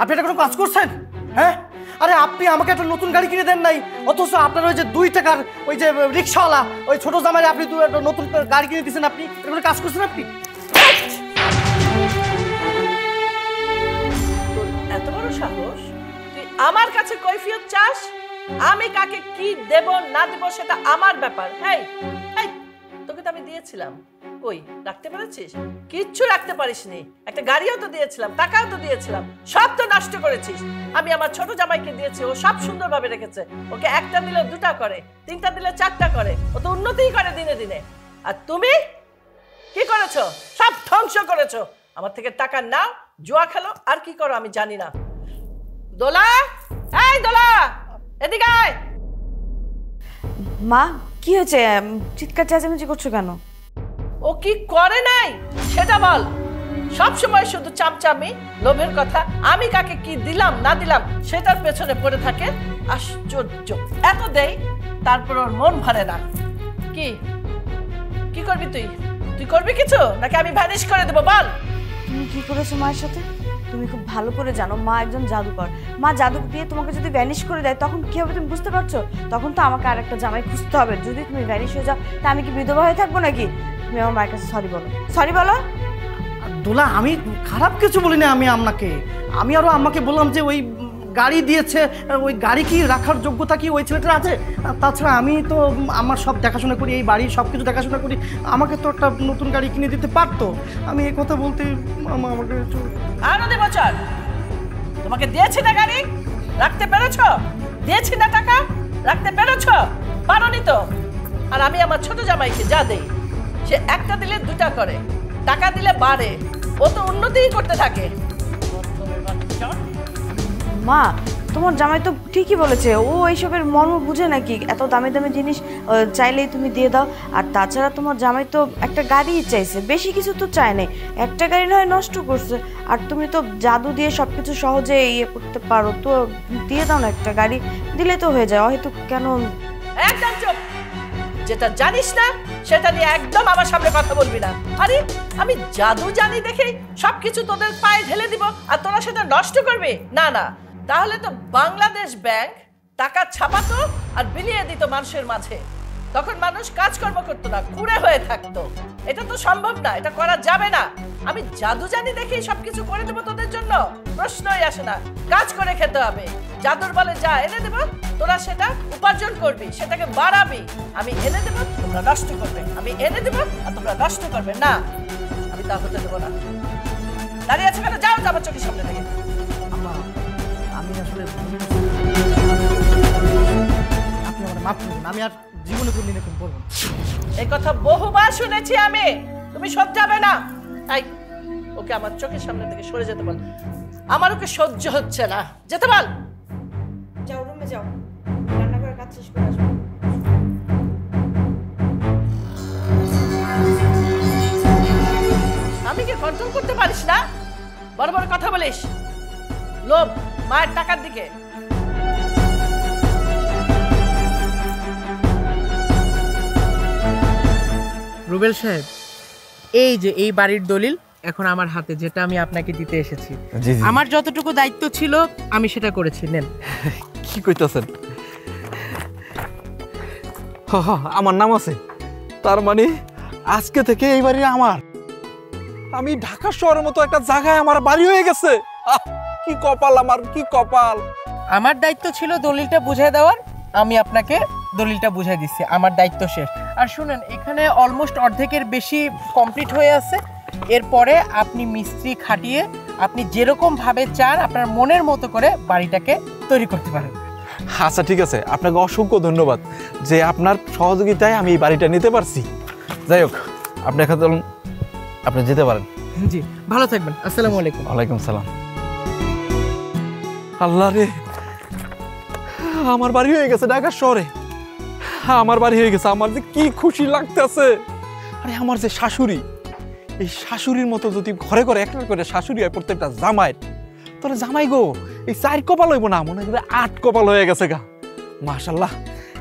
আপনি এটা কোনো কাজ করছেন? হ্যাঁ, আরে আপনি আমাকে একটা নতুন গাড়ি কিনে দেন নাই, অথচ আপনার ওই যে 2 টাকার ওই যে রিক্সাওয়ালা ওই ছোট জামাইরে আপনি নতুন গাড়ি কিনে দিচ্ছেন। আপনি এটা কোনো কাজ করছেন? আপনি এত বড় সাহস, তুই আমার কাছে কৈফিয়ত চাস? আমি কাকে কি দেব না দেব সেটা আমার ব্যাপার। হেই হেই, তোকে তো আমি দিয়েছিলাম, কই রাখতে পেরেছিস? কিচ্ছু রাখতে পারিসনি। একটা গাড়িও তো দিয়েছিলাম, টাকাও তো দিয়েছিলাম, সব তো নষ্ট করেছিস। আমি আমার ছোট জামাইকে দিয়েছি, ও সব সুন্দরভাবে রেখেছে। ওকে একটা দিলে 2টা করে, 3টা দিলে 4টা করে, ও তো উন্নতিই করে দিনে দিনে। আর তুমি কি করেছো? সব ধ্বংস করেছো। আমার থেকে টাকা নাও, জুয়া খেলো, আর কি করো আমি জানি না। দোলা, এই দোলা, এদিকে আয়। মা কি হয়েছে? চিৎকার চেঁচামেচি করছো কেন? ও কি করে নাই সেটা বল। সব সময় শুধু চামচামি, লোভের কথা, আমি কাকে কি দিলাম না দিলাম সেটার পেছনে পড়ে থাকে। আশ্চর্য, এত দেই তারপর ওর মন ভরে না। কি কি করবি তুই? তুই করবি কিছু, নাকি আমি ভ্যানিশ করে দেবো? বল। তুমি কি করেছো মায়ের সাথে? তুমি খুব ভালো করে জানো মা একজন জাদুকর। মা জাদু দিয়ে তোমাকে যদি ভ্যানিশ করে দেয় তখন কি হবে তুমি বুঝতে পারছো? তখন তো আমাকে আর একটা জামাই খুঁজতে হবে। যদি তুমি ভ্যানিশ হয়ে যাও তা আমি কি বিধবা হয়ে থাকবো নাকি? তুমি আমার মায়ের কাছে সরি বলো, সরি বলো। দোলা আমি খারাপ কিছু বলি না আমি আপনাকে, আমি আরো আমাকে বললাম যে ওই গাড়ি দিয়েছে, ওই গাড়ি কি রাখার যোগ্যতা কি ওই ছেলেটার আছে? তাছাড়া আমি তো আমার সব দেখাশোনা করি, এই বাড়ির সব কিছু দেখাশোনা করি, আমাকে তো একটা নতুন গাড়ি কিনে দিতে পারতো। আমি এই কথা বলতে আমাকে আনন্দে বছর তোমাকে দিয়েছি না গাড়ি, রাখতে পেরেছ? দিয়েছি না টাকা, রাখতে পেরেছ? পারোনি তো। আর আমি আমার ছোট জামাইকে যা দেই, সে একটা দিলে দুটা করে, টাকা দিলে বাড়ে, ও তো উন্নতিই করতে থাকে। মা তোমার জামাই তো ঠিকই বলেছে, ও এইসবের মর্ম বুঝে নাকি? এত দামি দামি জিনিস চাইলেই তুমি দিয়ে দাও। আর তাছাড়া তোমার জামাই তো একটা গাড়ি চাইছে, বেশি কিছু তো চায় নাই, একটা গাড়ি নয় নষ্ট করছে। আর তুমি তো জাদু দিয়ে সবকিছু সহজে ইয়ে করতে পারো, তো দিয়ে দাও না একটা গাড়ি, দিলে তো হয়ে যায়। হয়তো কেন? একদম চুপ, যেটা জানিস না সেটা নিয়ে একদম আমার সামনে কথা বলবি না। আরে আমি জাদু জানি দেখে সবকিছু তোদের পায়ে ঢেলে দিব আর তোরা সেটা নষ্ট করবি? না না, তাহলে তো বাংলাদেশ ব্যাংক টাকা ছাপাতো আর বিলিয়ে দিত মানুষের মাঝে, তখন মানুষ কাজকর্ম করতো না, কুড়ে হয়ে থাকতো। এটা তো সম্ভব না, এটা করা যাবে না। আমি জাদু জানি দেখে সবকিছু করে দেবো তোদের জন্য? প্রশ্নই আসে না। কাজ করে খেতে হবে, জাদুর বলে যা এনে দেবো, তোরা সেটা উপার্জন করবি, সেটাকে বাড়াবি। আমি এনে দেবো, তোমরা নষ্ট করবে, আমি এনে দেবো আর তোমরা নষ্ট করবে না। আমি তা হতে দেবো না। দাঁড়িয়ে আছে কেন? যাও আমার চোখের সামনে থেকে। আমি আসলে আপনি আমার মাফ করবেন, আমি আর জীবনে কোনদিন এরকম করবো না। এই কথা বহুবার শুনেছি আমি, তুমি সহ্য যাবে না। তাই ওকে আমার চোখের সামনে থেকে সরে যেতে বল, আমার ওকে সহ্য হচ্ছে না, যেতে বল। যাও রুমে যাও, রান্না করে কাজ শেষ করে আসবো। আমি কি কন্ট্রোল করতে পারিস না? বড় বড় কথা বলিস, লোভ মায়ের টাকার দিকে। রুবেল সাহেব, এই যে এই বাড়ির দলিল এখন আমার হাতে, যেটা আমি আপনাকে দিতে এসেছি। আমার যতটুকু দায়িত্ব ছিল আমি সেটা করেছি। নেন। কি কইতাছেন? আমার নাম আছে, তার মানে আজকে থেকে এই বাড়ি আমার। আমি ঢাকা শহরের মতো একটা জায়গায় আমার বাড়ি হয়ে গেছে। কি কপাল আমার, কি কপাল। আমার দায়িত্ব ছিল দলিলটা বুঝাই দেওয়ার, আমি আপনাকে দলিলটা বুঝাই দিচ্ছি, আমার দায়িত্ব শেষ। আর শুনেন, এখানে অলমোস্ট অর্ধেকের বেশি কমপ্লিট হয়ে আছে। এরপরে আপনি মিস্ত্রি খাটিয়ে আপনি যেরকম ভাবে চান আপনার মনের মতো করে বাড়িটাকে তৈরি করতে পারেন। আচ্ছা ঠিক আছে, আপনাকে অসংখ্য ধন্যবাদ যে আপনার সহযোগিতায় আমি এই বাড়িটা নিতে পারছি। যাই হোক, আপনি এখন চলুন, আপনি যেতে পারেন। জি, ভালো থাকবেন। আসসালামু আলাইকুম। ওয়ালাইকুম সালাম। আল্লাহ রে, আমার বাড়ি হয়ে গেছে ঢাকা শহরে, আমার বাড়ি হয়ে গেছে। আমার যে কি খুশি লাগতেছে। আরে আমার যে শাশুড়ি, এই শাশুড়ির মতো যদি ঘরে ঘরে একটা করে শাশুড়ি হয় প্রত্যেকটা জামাই, তোরা জামাই গো, এই 4 কপাল হইব না, মনে হয় 8 কপাল হয়ে গেছে গা। মাশাল্লাহ।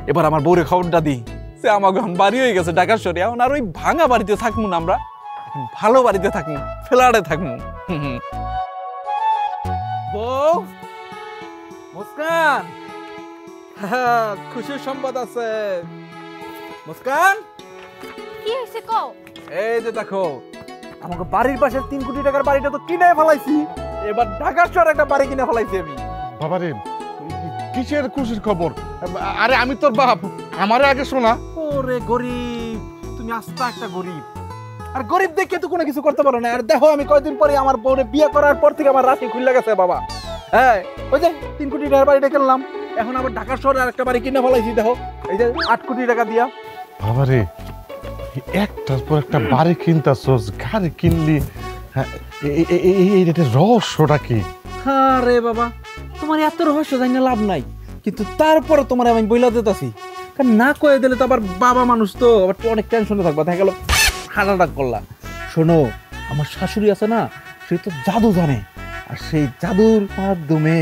এবার আমার বউরে খবরটা দিই যে আমার এখন বাড়ি হয়ে গেছে ঢাকা শহরে। এখন আর ওই ভাঙা বাড়িতে থাকবো না, আমরা ভালো বাড়িতে থাকবো, ফ্ল্যাটে থাকবো। বউ, মুস্কান, খুশির সংবাদ আছে। মুস্কান, কি হয়েছে কও? এই যে দেখো, আমাকে বাড়ির পাশে 3 কোটি টাকার বাড়িটা তো কিনে ফেলাইছি, এবার ঢাকার শহরে একটা বাড়ি কিনে ফেলাইছি আমি। বাবারে, কিসের খুশির খবর? আরে আমি তোর বাপ, আমারে আগে শোনা। ওরে গরিব, তুমি আস্তা একটা গরিব। আর গরিব দেখে তো কোনো কিছু করতে পারো না। আর দেখো, আমি কয়েকদিন পরে আমার বউরে বিয়ে করার পর থেকে আমার রাশি খুলে গেছে বাবা। হ্যাঁ, ওই যে 3 কোটি টাকার বাড়িটা কিনলাম, এখন আবার ঢাকার শহরে আরেকটা বাড়ি কিনে ফেলাইছি। দেখো, এই যে 8 কোটি টাকা দিয়া। বাবারে, একটার পর একটা বাড়ি কিনতাছস, গাড়ি কিনলি, এই রহস্যটা কি? আরে বাবা, তোমার এত রহস্য জানি না লাভ নাই, কিন্তু তারপরে তোমার আমি বইলা দিতেছি, কারণ না কয়ে দিলে তো আবার বাবা মানুষ তো আবার অনেক টেনশনে থাকবা। দেখা গেল হাঁটাটা করলা। শোনো, আমার শাশুড়ি আছে না, সে তো জাদু জানে, আর সেই জাদুর মাধ্যমে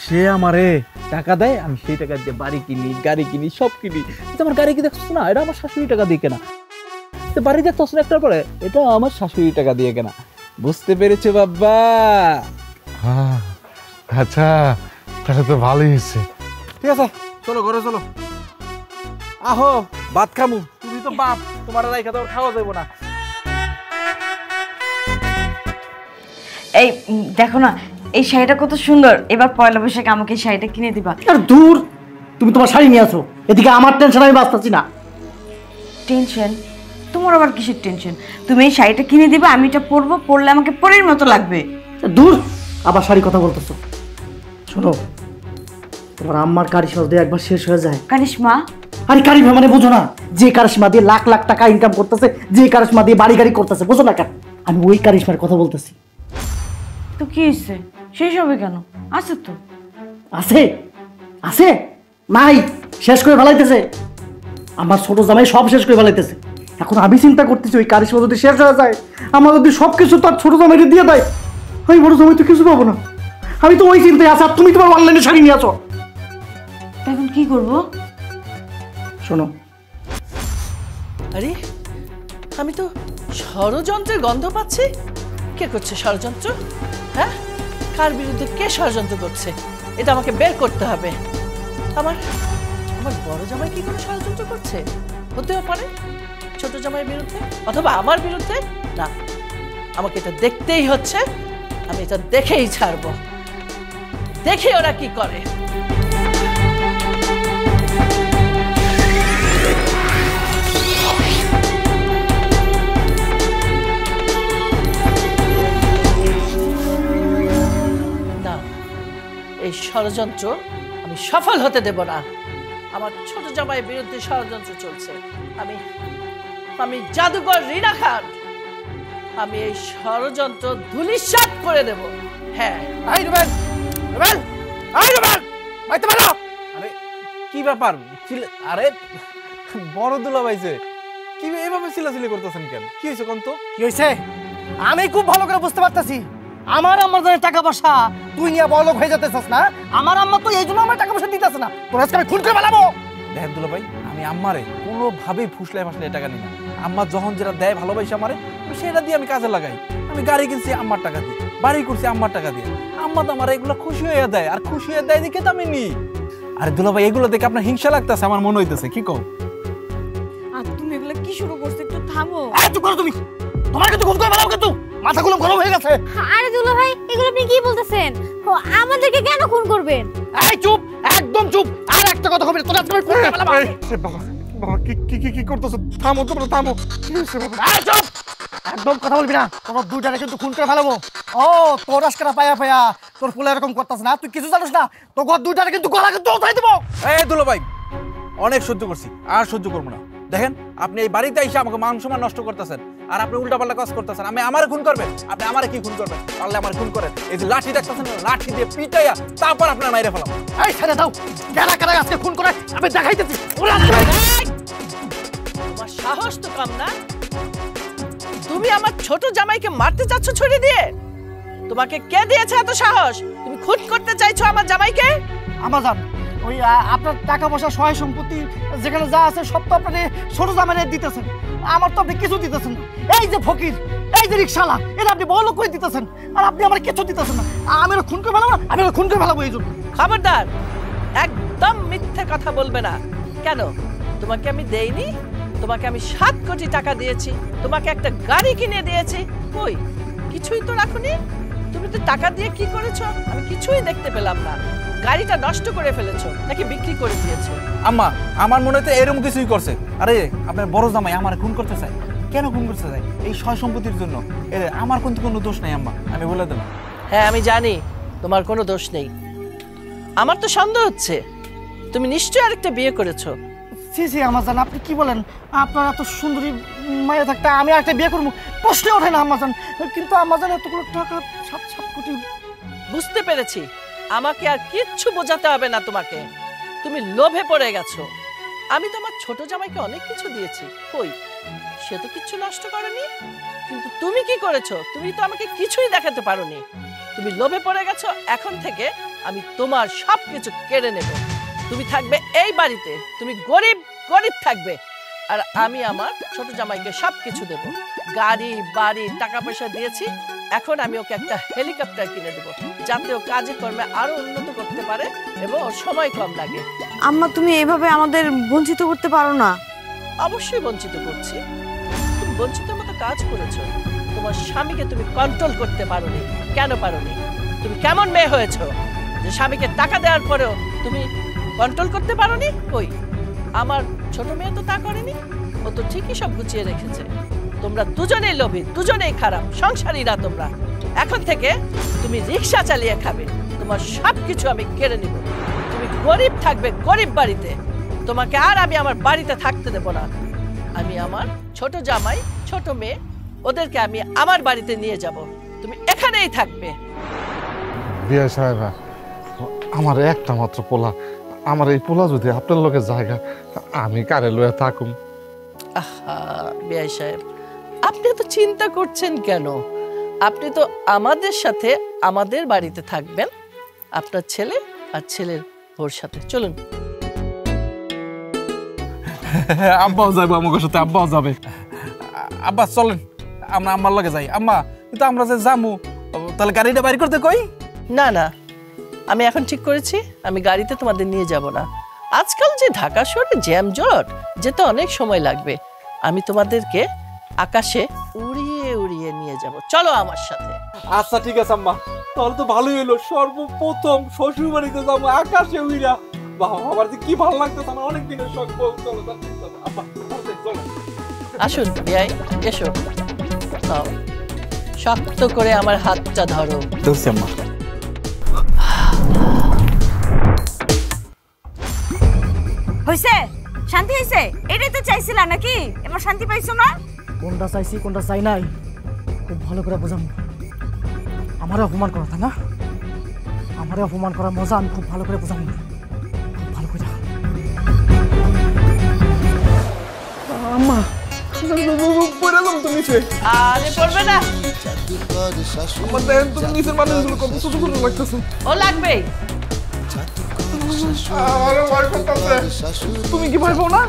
সে আমারে টাকা দেয়, আমি সেই টাকা দিয়ে বাড়ি কিনি, গাড়ি কিনি, সব কিনি। আমার গাড়ি কি দেখছো না, এটা আমার শাশুড়ি টাকা দিয়ে কেনা। বাড়ি দেখতেছ না একটার পরে, এটা আমার শাশুড়ি টাকা দিয়ে কেনা। বুঝতে পেরেছো বাবা? আচ্ছা, তাহলে তো ভালোই হয়েছে। ঠিক আছে, চলো ঘরে চলো। আহো, ভাত খামু। তুমি তো বাপ, তোমার রাইখা তো খাওয়া যাবো না। এই দেখো না, এই শাড়িটা কত সুন্দর। এবার পয়লা বৈশাখে আমাকে এই শাড়িটা কিনে দিবা। আর দূর, তুমি তোমার শাড়ি নিয়ে আসো, এদিকে আমার টেনশন আমি বাঁচতেছি না। টেনশন? তোমার আবার কিসের টেনশন? তুমি এই শাড়িটা কিনে দিবা, আমি এটা পরবো, পরলে আমাকে পরের মতো লাগবে। দূর, আবার শাড়ি কথা বলতেছো। শোনো, তোমার আম্মার কারিশমা যদি একবার শেষ হয়ে যায়। কারিশমা? আরে কারিশমা মানে বুঝো না? যে কারিশমা দিয়ে লাখ লাখ টাকা ইনকাম করতেছে, যে কারিশমা দিয়ে বাড়ি গাড়ি করতেছে, বুঝো না কেন? আমি ওই কারিশমার কথা বলতেছি। তো কি হয়েছে? শেষ হবে কেন? আছে তো। আছে? আছে? নাই, শেষ করে ফেলাইতেছে। আমার ছোট জামাই সব শেষ করে ফেলাইতেছে। এখন আমি চিন্তা করতেছি ওই কারিশমা যদি শেষ হয়ে যায়, আমার যদি সবকিছু তার ছোট জামাইকে দিয়ে দেয়, ওই বড় জামাই তো কিছু পাবো না। আমি তো ওই চিন্তায় আছি। আর তুমি তোমার অনলাইনে শাড়ি নিয়ে আসো। এখন কি করব? শোনো, আরে আমি তো ষড়যন্ত্রের গন্ধ পাচ্ছি। কে করছে ষড়যন্ত্র? হ্যাঁ, কার বিরুদ্ধে কে ষড়যন্ত্র করছে এটা আমাকে বের করতে হবে। আমার আমার বড় জামাই কি কোনো ষড়যন্ত্র করছে? হতেও পারে ছোট জামাইয়ের বিরুদ্ধে, অথবা আমার বিরুদ্ধে। না, আমাকে এটা দেখতেই হচ্ছে। আমি এটা দেখেই ছাড়বো, দেখি ওরা কি করে। এই ষড়যন্ত্র আমি সফল হতে দেব না। আমার ছোট জামাইয়ের বিরুদ্ধে ষড়যন্ত্র চলছে। আমি জাদুকর রিনা খান, আমি এই ষড়যন্ত্র ধূলিসাৎ করে দেব। হ্যাঁ। আরে কি ব্যাপার? আরে বড় দুলা ভাইছে, কি এভাবে চিল্লাচিল্লি করতেছেন কেন? কি হয়েছে কোন তো? কি হয়েছে? আমি খুব ভালো করে বুঝতে পারতেছি। আমার আম্মার জন্য টাকা পয়সা তুই নিয়ে বড়লোক হয়ে যেতেছিস না? আমার আম্মা তো এই জন্য আমার টাকা পয়সা দিতেছে না। তোর আজকে আমি খুন করে ফেলাবো। দেখেন দুলা ভাই, আমি আম্মারে কোনোভাবেই ফুসলাই ফাসলাই টাকা নিই না। আম্মা যখন যেটা দেয় ভালোবাসে আমারে, সেটা দিয়ে আমি কাজে লাগাই। আমি গাড়ি কিনছি আম্মার টাকা দিয়ে, বাড়ি করছি আম্মার টাকা দিয়ে। আম্মা তো আমার এগুলো খুশি হয়ে দেয়, আর খুশি হয়ে দেয় দেখে তো আমি নিই। আরে দুলা ভাই, এগুলো দেখে আপনার হিংসা লাগতেছে আমার মনে হইতেছে। কি কও? আর তুমি এগুলো কি শুরু করছো? একটু থামো। চুপ করো তুমি। তোমার কিন্তু খুন করে ফেলাবো কিন্তু। মাথাগুলো গরম হয়ে গেছে। আরে দুলা ভাই, এগুলো আপনি কি বলতেছেন? আমাদেরকে কেন খুন করবেন? এই চুপ, একদম চুপ। আর একটা কথা কবি না, তোরা আজকে আমি খুন করে ফেলাবো। বাবা বাবা, কি কি কি কি করতেছো? থামো তোমরা, থামো। কি হয়েছে বাবা? এই চুপ, একদম কথা বলবি না। তোর দুইটারে কিন্তু খুন করে ফেলাবো। ও তোর আজকেরা পায়া পায়া তোর ফুলে এরকম করতেছ না? তুই কিছু জানিস না? তোর দুইটারে কিন্তু গলা কিন্তু উঠাই দেবো। এই দুলা ভাই, অনেক সহ্য করছি, আর সহ্য করবো না। দেখেন, আপনি এই বাড়িতে এসে আমাকে মান সম্মান নষ্ট করতেছেন, আর আপনি উল্টাপাল্টা কাজ করতেছেন। আমি আমার খুন করবেন? আপনি আমার কি খুন করবেন? পারলে আমার খুন করেন। এই যে লাঠি দেখতেছেন, লাঠি দিয়ে পিটাইয়া তারপর আপনার মাইরে ফেলাম। এই ছেড়ে দাও। কারা কারা আজকে খুন করে আমি দেখাইতেছি। তোমার সাহস তো কম না? তুমি আমার ছোট জামাইকে মারতে যাচ্ছ ছুরি দিয়ে? তোমাকে কে দিয়েছে এত সাহস? তুমি খুন করতে চাইছো আমার জামাইকে? আমাজন ওই আপনার টাকা পয়সা সহায় সম্পত্তি যেখানে যা আছে সব তো আপনাকে ছোট জামাইরে দিতেছেন। আমার তো আপনি কিছু দিতেছেন না। এই যে ফকির, এই যে রিক্সাওয়ালা, এটা আপনি বড় লোক করে দিতেছেন, আর আপনি আমার কিছু দিতেছেন না। আমি খুন করে ফেলাবো না, আমি খুন করে ফেলাবো। এই জন্য খবরদার, একদম মিথ্যে কথা বলবে না। কেন? তোমাকে আমি দেইনি? তোমাকে আমি 7 কোটি টাকা দিয়েছি, তোমাকে একটা গাড়ি কিনে দিয়েছি। কই, কিছুই তো রাখুনি। তুমি তো টাকা দিয়ে কি করেছো আমি কিছুই দেখতে পেলাম না। গাড়িটা নষ্ট করে ফেলেছো নাকি বিক্রি করে দিয়েছো? আম্মা, আমার মনে হচ্ছে এরকম কিছুই করছে। আরে আপনার বড় জামাই আমার খুন করতে চায়। কেন খুন করতে চায়? এই সয় সম্পত্তির জন্য। আমার কিন্তু কোনো দোষ নাই আম্মা, আমি বলে দিলাম। হ্যাঁ, আমি জানি তোমার কোনো দোষ নেই। আমার তো সন্দেহ হচ্ছে তুমি নিশ্চয়ই আরেকটা বিয়ে করেছো। জি জি আমাজন, আপনি কি বলেন? আপনার এত সুন্দরী মায়া থাকতে আমি একটা বিয়ে করবো প্রশ্নে ওঠে না আমাজন। কিন্তু আমাজন এতগুলো টাকা, 7 কোটি। বুঝতে পেরেছি, আমাকে আর কিচ্ছু বোঝাতে হবে না তোমাকে। তুমি লোভে পড়ে গেছো। আমি তোমার ছোট জামাইকে অনেক কিছু দিয়েছি, কই সে তো কিচ্ছু নষ্ট করেনি। কিন্তু তুমি কি করেছো? তুমি তো আমাকে কিছুই দেখাতে পারোনি। তুমি লোভে পড়ে গেছো। এখন থেকে আমি তোমার সবকিছু কেড়ে নেব। তুমি থাকবে এই বাড়িতে, তুমি গরিব গরিব থাকবে, আর আমি আমার ছোট জামাইকে সবকিছু দেব। গাড়ি বাড়ি টাকা পয়সা দিয়েছি। এখন আমি ওকে একটা হেলিকপ্টার কিনে দেবো, যাতে ও কাজে কর্মে আরো উন্নত করতে পারে এবং ওর সময় কম লাগে। আম্মা, তুমি এভাবে আমাদের বঞ্চিত করতে পারো না। অবশ্যই বঞ্চিত করছি। তুমি বঞ্চিত মতো কাজ করেছো। তোমার স্বামীকে তুমি কন্ট্রোল করতে পারোনি। কেন পারোনি? তুমি কেমন মেয়ে হয়েছো যে স্বামীকে টাকা দেওয়ার পরেও তুমি কন্ট্রোল করতে পারোনি? কই, আমার ছোট মেয়ে তো তা করেনি, ও তো ঠিকই সব গুছিয়ে রেখেছে। তোমরা দুজনেই লোভী, দুজনেই খারাপ সংসারীরা তোমরা। এখন থেকে তুমি রিক্সা চালিয়ে খাবে, তোমার সব কিছু আমি কেড়ে নিব। তুমি গরিব থাকবে গরিব বাড়িতে, তোমাকে আর আমি আমার বাড়িতে থাকতে দেব না। আমি আমার ছোট জামাই ছোট মেয়ে ওদেরকে আমি আমার বাড়িতে নিয়ে যাব, তুমি এখানেই থাকবে। বিয়া সাহেবা, আমার একটা মাত্র পোলা, আমার এই পোলা যদি আপনার লোকের জায়গা, আমি কারে লয়ে থাকুম। আহা বিআই সাহেব, আপনি তো চিন্তা করছেন কেন? আপনি তো আমাদের সাথে আমাদের বাড়িতে থাকবেন, আপনার ছেলে আর ছেলের ওর সাথে। চলুন। আব্বাও যাইবো আমার সাথে, আব্বাও যাবে। আব্বা চলেন আমরা আম্মার লগে যাই। আম্মা কিন্তু আমরা যে যামু, তাহলে গাড়িটা বাইর করতে কই? না না, আমি এখন ঠিক করেছি আমি গাড়িতে তোমাদের নিয়ে যাব না। আজকাল যে ঢাকা শহরে জ্যামজট, যেতে অনেক সময় লাগবে। আমি তোমাদেরকে আকাশে উড়িয়ে উড়িয়ে নিয়ে যাব, চলো আমার সাথে। আচ্ছা ঠিক আছে আম্মা, তাহলে তো ভালোই হলো। সর্বপ্রথম শ্বশুর বাড়িতে যাবো আকাশে উইরা। বাবা, আমার যে কি ভালো লাগতেছে, আমার অনেক দিনের শখ। চলো আব্বা, চলো। আসুন বিআই, এসো। শক্ত করে আমার হাতটা ধরো। ধরছি আম্মা। হইছে? শান্তি হইছে? এটাই তো চাইছিলা নাকি? এবার শান্তি পাইছো না? কোনটা চাইছি কোনটা চাই নাই খুব ভালো করে বোঝাম। আমারে অপমান করা, তাই না? আমারে অপমান করার মজা আমি খুব ভালো করে বোঝাম, খুব ভালো করে। আম্মা পড়ে যাম তুমি নিচে। আরে পড়বে না, আমার দেখেন তুমি নিচের মানুষগুলো কত ছোট ছোট লাগতেছে। ও লাগবেই। তুমি কি ভয় পাও না?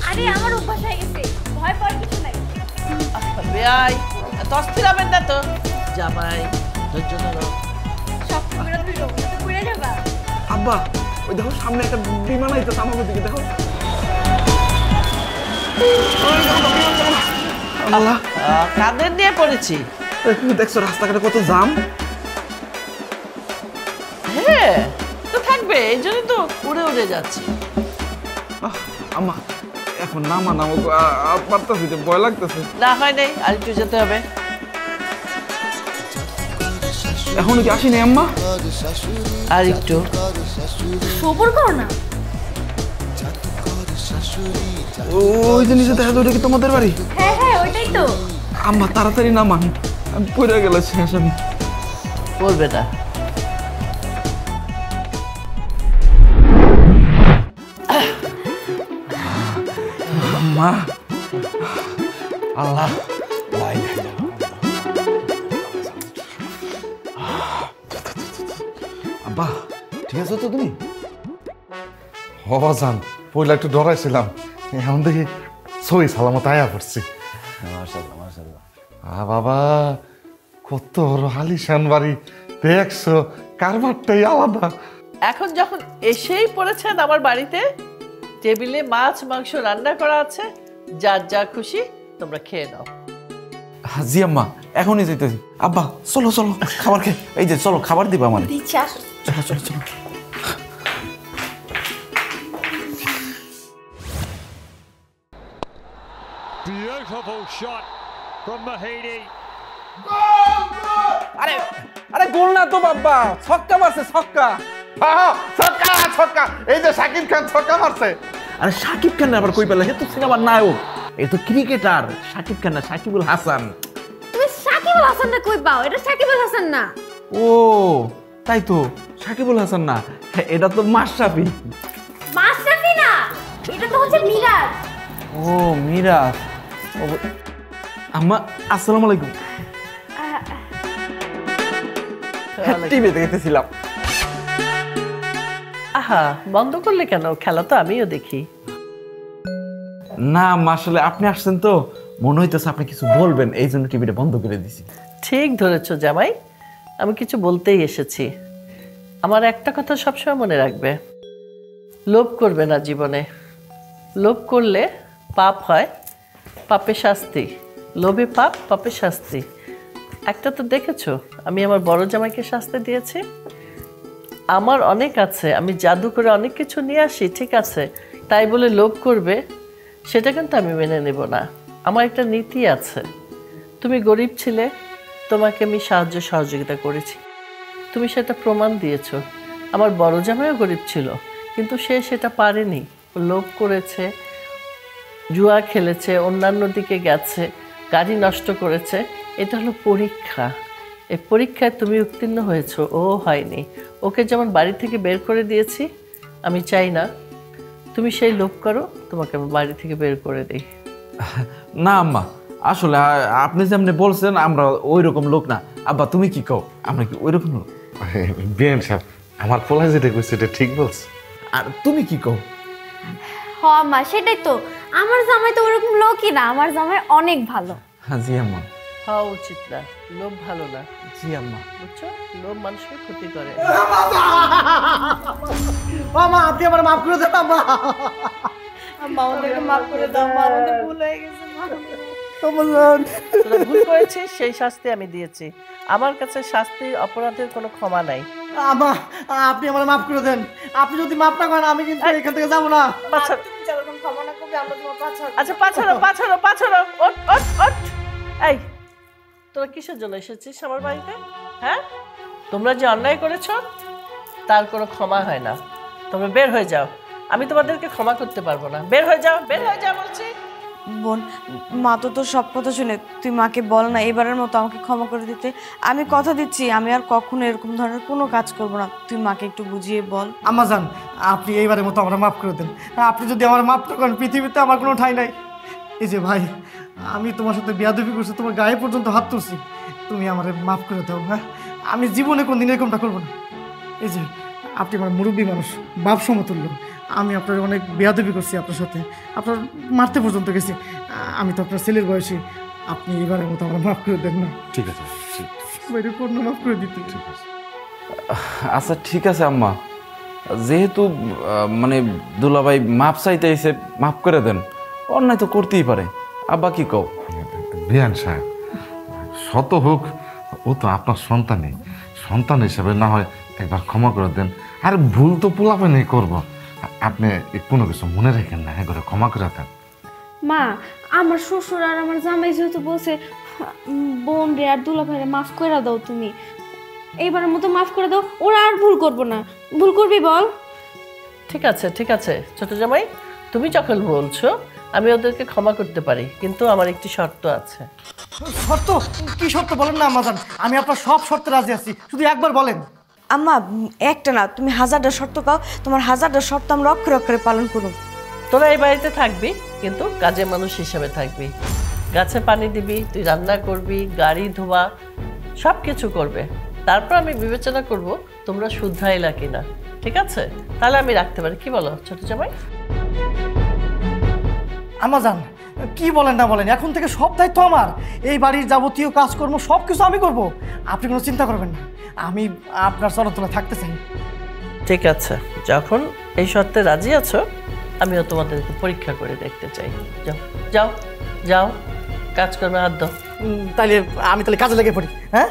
আরে আমার অভ্যাস হয়ে গেছে, ভয় পাওয়ার কিছু নাই। বেআই এত অস্থির হবেন না তো। জামাই ধৈর্য ধরো। সব করে ধরো, তো পড়ে যাবা। আব্বা ওই দেখো সামনে একটা বিমান আইতেছে আমাদের দিকে, দেখো। আল্লাহ, কাদের নিয়ে পড়েছি। দেখছো রাস্তাঘাটে কত জাম। হ্যাঁ তো থাকবে, এই জন্য তো উড়ে উড়ে যাচ্ছি। আম্মা এখন নামা নামো, পারতেছি, ভয় লাগতেছে। না হয় নাই, আর একটু যেতে হবে। এখনো কি আসিনি আম্মা? আর একটু সবর করো না। ওই যে নিচে দেখা যায়, ওটা কি তোমাদের বাড়ি? হ্যাঁ হ্যাঁ, ওইটাই তো। আম্মা তাড়াতাড়ি নামান, আমি পড়ে গেলে শেষ। আমি বলবে না। মা, আল্লাহ, আব্বা ঠিক আছে তো তুমি? জান পয়লা একটু ডরাইছিলাম, এখন দেখি সই সালামত আয়া পড়ছি। বাবা কত বড় আলিশান বাড়ি, দেখছো কারবারটাই আলাদা। এখন যখন এসেই পড়েছেন আমার বাড়িতে, টেবিলে মাছ মাংস রান্না করা আছে, যার যা খুশি তোমরা খেয়ে নাও। জি আম্মা, এখনই যেতেছি। আব্বা চলো চলো খাবার খেয়ে, এই যে চলো খাবার দিবা আমার। দিচ্ছি, আসো। চলো চলো চলো। Beautiful shot from Mahidi. আরে আরে গোল না তো বাবা, ছক্কা মারছে, ছক্কা। ছক্কা ছক্কা, এই যে শাকিব খান ছক্কা মারছে। আরে শাকিব খান আবার কই পেলে? হে তো সিনেমার নায়ক, এই তো ক্রিকেটার। শাকিব খান না, সাকিবুল হাসান। তুমি সাকিবুল হাসান না কই পাও? এটা সাকিবুল হাসান না। ও তাই তো, সাকিবুল হাসান না, এটা তো মাশরাফি। মাশরাফি না, এটা তো হচ্ছে মিরাজ। ও মিরাজ। আম্মা আসসালামু আলাইকুম। টিভিতে দেখতেছিলাম। আহা, বন্ধ করলে কেন? খেলা তো আমিও দেখি। না আসলে আপনি আসছেন তো, মনে হইতেছে আপনি কিছু বলবেন, এই জন্য টিভিটা বন্ধ করে দিছি। ঠিক ধরেছো জামাই, আমি কিছু বলতেই এসেছি। আমার একটা কথা সবসময় মনে রাখবে, লোভ করবে না জীবনে। লোভ করলে পাপ হয়, পাপে শাস্তি। লোভে পাপ, পাপে শাস্তি। একটা তো দেখেছো আমি আমার বড় জামাইকে শাস্তি দিয়েছি। আমার অনেক আছে, আমি জাদু করে অনেক কিছু নিয়ে আসি, ঠিক আছে, তাই বলে লোভ করবে সেটা কিন্তু আমি মেনে নেব না। আমার একটা নীতি আছে। তুমি গরিব ছিলে, তোমাকে আমি সাহায্য সহযোগিতা করেছি, তুমি সেটা প্রমাণ দিয়েছো। আমার বড় জামাইও গরিব ছিল, কিন্তু সে সেটা পারেনি, লোভ করেছে, জুয়া খেলেছে, অন্যান্য দিকে গেছে, গাড়ি নষ্ট করেছে। এটা হলো পরীক্ষা। এই পরীক্ষায় তুমি উত্তীর্ণ হয়েছো, ও হয়নি। ওকে যেমন বাড়ি থেকে বের করে দিয়েছি, আমি চাই না তুমি সেই লোভ করো, তোমাকে আমি বাড়ি থেকে বের করে দিই। না আম্মা, আসলে আপনি যেমনি বলছেন আমরা ওই রকম লোক না। আব্বা তুমি কি কও, আমরা কি ওই রকম লোক? বিয়ান সাহেব, আমার পোলা যেটা কইছে এটা ঠিক বলছে। আর তুমি কি কও? হ আম্মা, সেটাই তো, আমার জামাই তো ওরকম লোকই না, আমার জামাই অনেক ভালো। হ্যাঁ জি আম্মা। হওয়া উচিত না, লোভ ভালো না। জি আম্মা। বুঝছো, লোভ মানুষকে ক্ষতি করে। মামা আপনি আমার মাফ করে দেন আম্মা। আম্মা আমাদেরকে মাফ করে দাও, মা আমাদের ভুল হয়ে গেছে মা। তোরা ভুল করেছিস, সেই শাস্তি আমি দিয়েছি। আমার কাছে শাস্তি অপরাধের কোনো ক্ষমা নাই। আম্মা আপনি আমার মাফ করে দেন, আপনি যদি মাফ না করেন আমি কিন্তু এখান থেকে যাবো না। তুমি যেরকম ক্ষমা না করবে আমরা তোমার পাছাড়। আচ্ছা পাছাড়ো পাছাড়ো পাছাড়ো, ওঠ ওঠ ওঠ। এই তোরা কিসের জন্য এসেছিস আমার বাড়িতে? হ্যাঁ, তোমরা যে অন্যায় করেছো তার কোনো ক্ষমা হয় না। তোমরা বের হয়ে যাও, আমি তোমাদেরকে ক্ষমা করতে পারবো না। বের হয়ে যাও, বের হয়ে যাও বলছি। বোন, মা তো তোর সব কথা শুনে, তুই মাকে বল না এবারের মতো আমাকে ক্ষমা করে দিতে। আমি কথা দিচ্ছি আমি আর কখনো এরকম ধরনের কোনো কাজ করবো না। তুই মাকে একটু বুঝিয়ে বল। আম্মা জান, আপনি এইবারের মতো আমরা মাফ করে দেন। আপনি যদি আমার মাফ না করেন পৃথিবীতে আমার কোনো ঠাঁই নাই। এই যে ভাই, আমি তোমার সাথে বেয়াদবি করছি, তোমার গায়ে পর্যন্ত হাত তুলছি, তুমি আমার মাফ করে দাও। হ্যাঁ, আমি জীবনে কোনদিন এরকমটা করবো না। এই যে আপনি আমার মুরব্বী মানুষ, বাপ সমতুল্য, আমি আপনার অনেক বেয়াদবি করছি, আপনার সাথে আপনার মারতে পর্যন্ত গেছি। আমি তো আপনার ছেলের বয়সী, আপনি এবারের মতো আমার মাফ করে দেন না। ঠিক আছে, বাইরে পূর্ণ মাফ করে দিতে। ঠিক আছে। আচ্ছা ঠিক আছে আম্মা, যেহেতু মানে দুলাভাই মাপ চাইতে এসে মাফ করে দেন, অন্যায় তো করতেই পারে। আব্বা কি কও? বিয়ান সাহেব, শত হোক ও তো আপনার সন্তানই, সন্তান হিসেবে না হয় একবার ক্ষমা করে দেন। আর ভুল তো পোলাপানি করবো, আপনি কোনো কিছু মনে রাখেন না, একবারে ক্ষমা করে দেন। মা, আমার শ্বশুর আর আমার জামাই যেহেতু বলছে বোন রে আর দুলা ভাইরে মাফ করে দাও, তুমি এইবারের মতো মাফ করে দাও, ওরা আর ভুল করবো না। ভুল করবি বল? ঠিক আছে ঠিক আছে ছোট জামাই, তুমি যখন বলছো আমি ওদেরকে ক্ষমা করতে পারি, কিন্তু আমার একটি শর্ত আছে। শর্ত? কি শর্ত বলেন না আম্মা জান, আমি আপনার সব শর্তে রাজি আছি, শুধু একবার বলেন। আম্মা একটা না, তুমি হাজারটা শর্ত কাও, তোমার হাজারটা শর্ত আমরা অক্ষরে অক্ষরে পালন করুন। তোরা এই বাড়িতে থাকবি, কিন্তু কাজের মানুষ হিসেবে থাকবি। গাছে পানি দিবি, তুই রান্না করবি, গাড়ি ধোয়া, সব কিছু করবে। তারপর আমি বিবেচনা করব তোমরা শুদ্ধাইলা কিনা। ঠিক আছে, তাহলে আমি রাখতে পারি। কি বলো ছোট জামাই? আম্মা জান, কি বলেন না বলেন, এখন থেকে সব দায়িত্ব আমার। এই বাড়ির যাবতীয় কাজকর্ম সব কিছু আমি করব, আপনি কোনো চিন্তা করবেন না। আমি আপনার চরতলে থাকতে চাই। ঠিক আছে, যখন এই শর্তে রাজি আছো, আমিও তোমাদেরকে পরীক্ষা করে দেখতে চাই। যাও যাও যাও, কাজকর্মে হাত দাও। তাহলে আমি তাহলে কাজে লেগে পড়ি। হ্যাঁ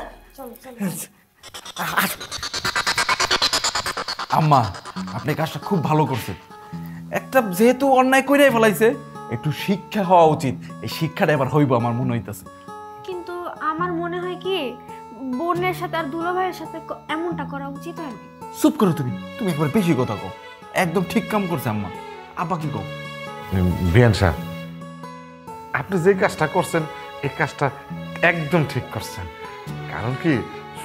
আম্মা, আপনি কাজটা খুব ভালো করছেন। একটা যেহেতু অন্যায় কইরাই ফেলাইছে, একটু শিক্ষা হওয়া উচিত। এই শিক্ষাটা এবার হইব আমার মনে হইতাছে। কিন্তু আমার মনে হয় কি বোনের সাথে আর দুলা ভাইয়ের সাথে এমনটা করা উচিত হয় না। চুপ করো তুমি, তুমি একবার বেশি কথা কও। একদম ঠিক কাম করছে আম্মা। আব্বা কি কও? বিয়ান সাহেব, আপনি যে কাজটা করছেন এই কাজটা একদম ঠিক করছেন। কারণ কি,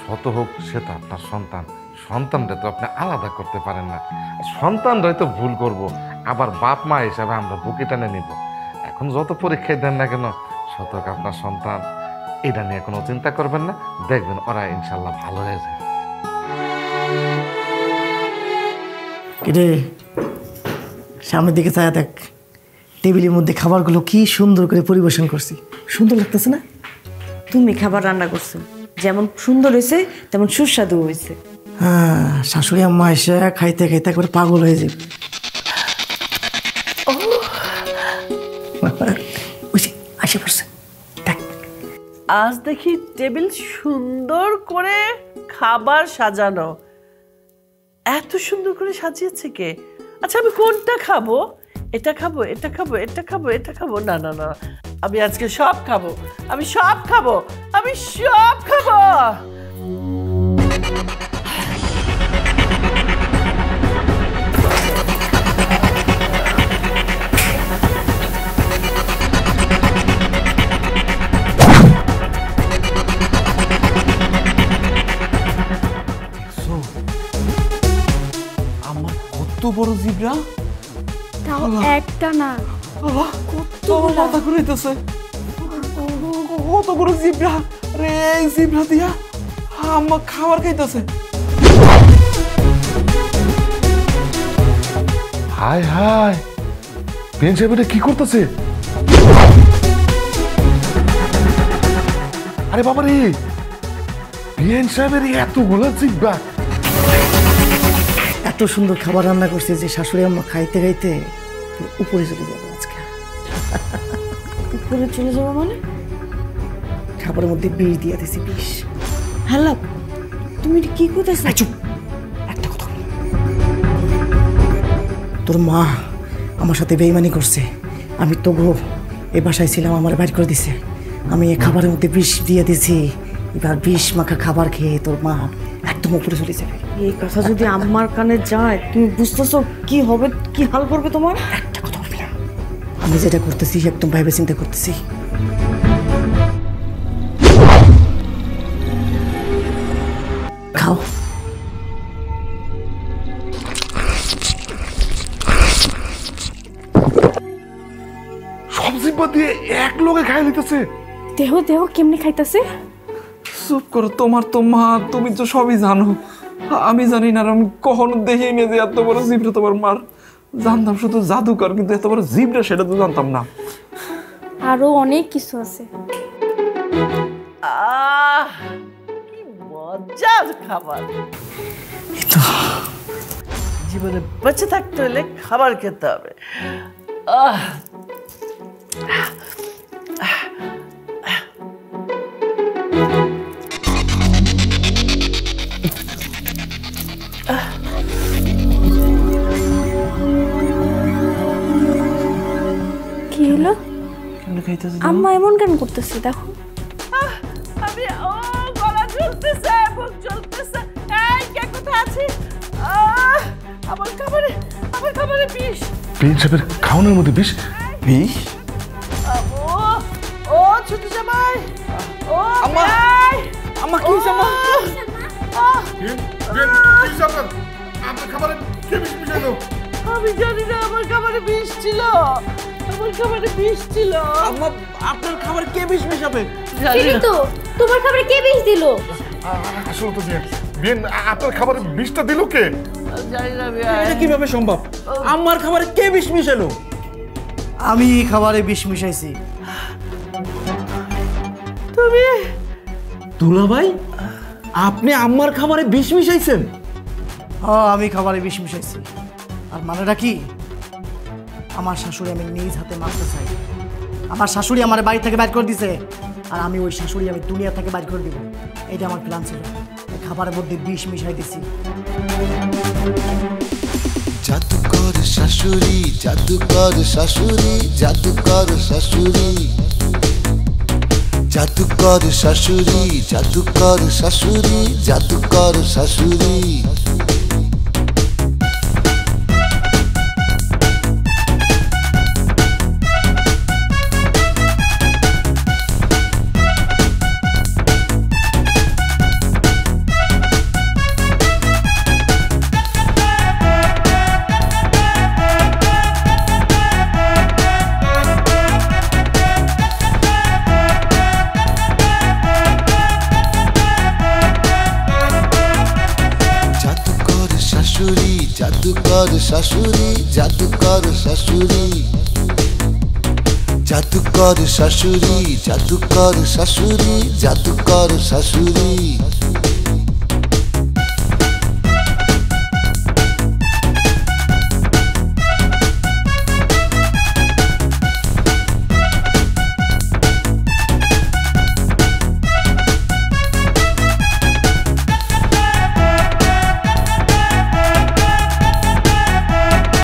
শত হোক সে তো আপনার সন্তান, সন্তানরা তো আপনি আলাদা করতে পারেন না। সন্তানরাই তো ভুল করব, আবার বাপ মা হিসাবে আমরা বুকে টেনে নিব। এখন যত পরীক্ষায় দেন না কেন, শত হোক আপনার সন্তান, এটা নিয়ে কোনো চিন্তা করবেন না, দেখবেন ওরা ইনশাল্লাহ ভালো হয়ে যায়। কিরে, সামনের দিকে চায়া দেখ, টেবিলের মধ্যে খাবারগুলো কি সুন্দর করে পরিবেশন করছি, সুন্দর লাগতেছে না? তুমি খাবার রান্না করছো, যেমন সুন্দর হয়েছে তেমন সুস্বাদু হয়েছে। হ্যাঁ, শাশুড়ি আম্মা এসে খাইতে খাইতে একবারে পাগল হয়ে যাবে। আসে পড়ছে, দেখ আজ দেখি টেবিল সুন্দর করে খাবার সাজানো। এত সুন্দর করে সাজিয়েছে কে? আচ্ছা আমি কোনটা খাবো? এটা খাবো, এটা খাবো, এটা খাবো, এটা খাবো? না না না, আমি আজকে সব খাবো, আমি সব খাবো, আমি সব খাবো। আমার কত বড় জিব্রা, তাও একটা না, কত মাথা ঘুরাইতেছে, কত বড় জিব্রা রে। এই জিব্রা দিয়া আম্মা খাবার খাইতেছে। হায় হায়, বিএন সাহেব এটা কি করতেছে? আরে বাবা রে, বিএন সাহেবের এতগুলো জিব্বা। এত সুন্দর খাবার রান্না করছে যে শাশুড়ি আম্মা খাইতে খাইতে উপরে চলে যাবো আজকে। উপরে চলে যাবো মানে? খাবারের মধ্যে বিষ দিয়ে দিছি, বিষ। হ্যালো, তুমি এটা কি করতেছ? চুপ, একটা কথা বলি। তোর মা আমার সাথে বেইমানি করছে। আমি তো গো এই বাসায় ছিলাম, আমার বাইর করে দিছে। আমি এই খাবারের মধ্যে বিষ দিয়ে দিছি। এবার বিষ মাখা খাবার খেয়ে তোর মা একদম উপরে চলে যাবে। এই কথা যদি আমার কানে যায়, তুমি বুঝতেছো কি হবে, কি হাল করবে তোমার? একটা কথা বলবি না। আমি যেটা করতেছি একদম ভাবে চিন্তা করতেছি। খাও। সব জিব্বা দিয়ে এক লোকে খাই নিতেছে। দেহ দেহ কেমনে খাইতাছে? চুপ করো, তোমার তো মা, তুমি তো সবই জানো। আমি জানি না, আমি কখনো দেখিনি না যে এত বড় জিব্রা তোমার মার। জানতাম শুধু জাদুকর, কিন্তু এত বড় জিব্রা সেটা তো জানতাম না। আরো অনেক কিছু আছে। কি মজার খাবার! জীবনে বেঁচে থাকতে হলে খাবার খেতে হবে। কি হলো? আম্মা এমন কেন করতেছে? দেখো আমি গলা জ্বলতেছে, বুক জ্বলতেছে। এই কে কোথায় আছিস? আমার খাবারে বিষ। বিএন সাহেবের খাওয়ানোর মধ্যে বিষ? বিষ? ও ছোট জামাই, ও আম্মা, আম্মা কি হইছে আম্মা? আপনার খাবারে কে বিষ মিশালো? আমি জানি না, আমার খাবারে বিষ ছিল, আমার খাবারে বিষ ছিল। আম্মা, আপনার খাবারে কে বিষ মিশাবে? জানি তো, তোমার খাবারে কে বিষ দিলো? আসলে তো বিএন, আপনার খাবারে বিষটা দিল কে? জানি না। এটা কিভাবে সম্ভব? আমার খাবারে কে বিষ মিশালো? আমি খাবারে বিষ মিশাইছি। তুমি? দুলা ভাই, আপনি আমার খাবারে বিষ মিশাইছেন? আমি খাবারে বিষ মিশাইছি। আর মানেটা কি? আমার শাশুড়ি আমি নিজ হাতে মারতে চাই। আমার শাশুড়ি আমার বাড়ি থেকে বাইর করে দিছে, আর আমি ওই শাশুড়ি আমি দুনিয়া থেকে বাইর করে দিব। এটা আমার প্ল্যান ছিল। খাবারের মধ্যে বিষ মিশাই দিছি। জাদুকর শাশুড়ি, জাদুকর শাশুড়ি, জাদুকর শাশুড়ি, জাদুকর শাশুড়ি, জাদুকর শাশুড়ি, জাদুকর শাশুড়ি। জাদুকর শাশুড়ি, জাদুকর শাশুড়ি, জাদুকর শাশুড়ি, জাদুকর শাশুড়ি, জাদুকর শাশুড়ি।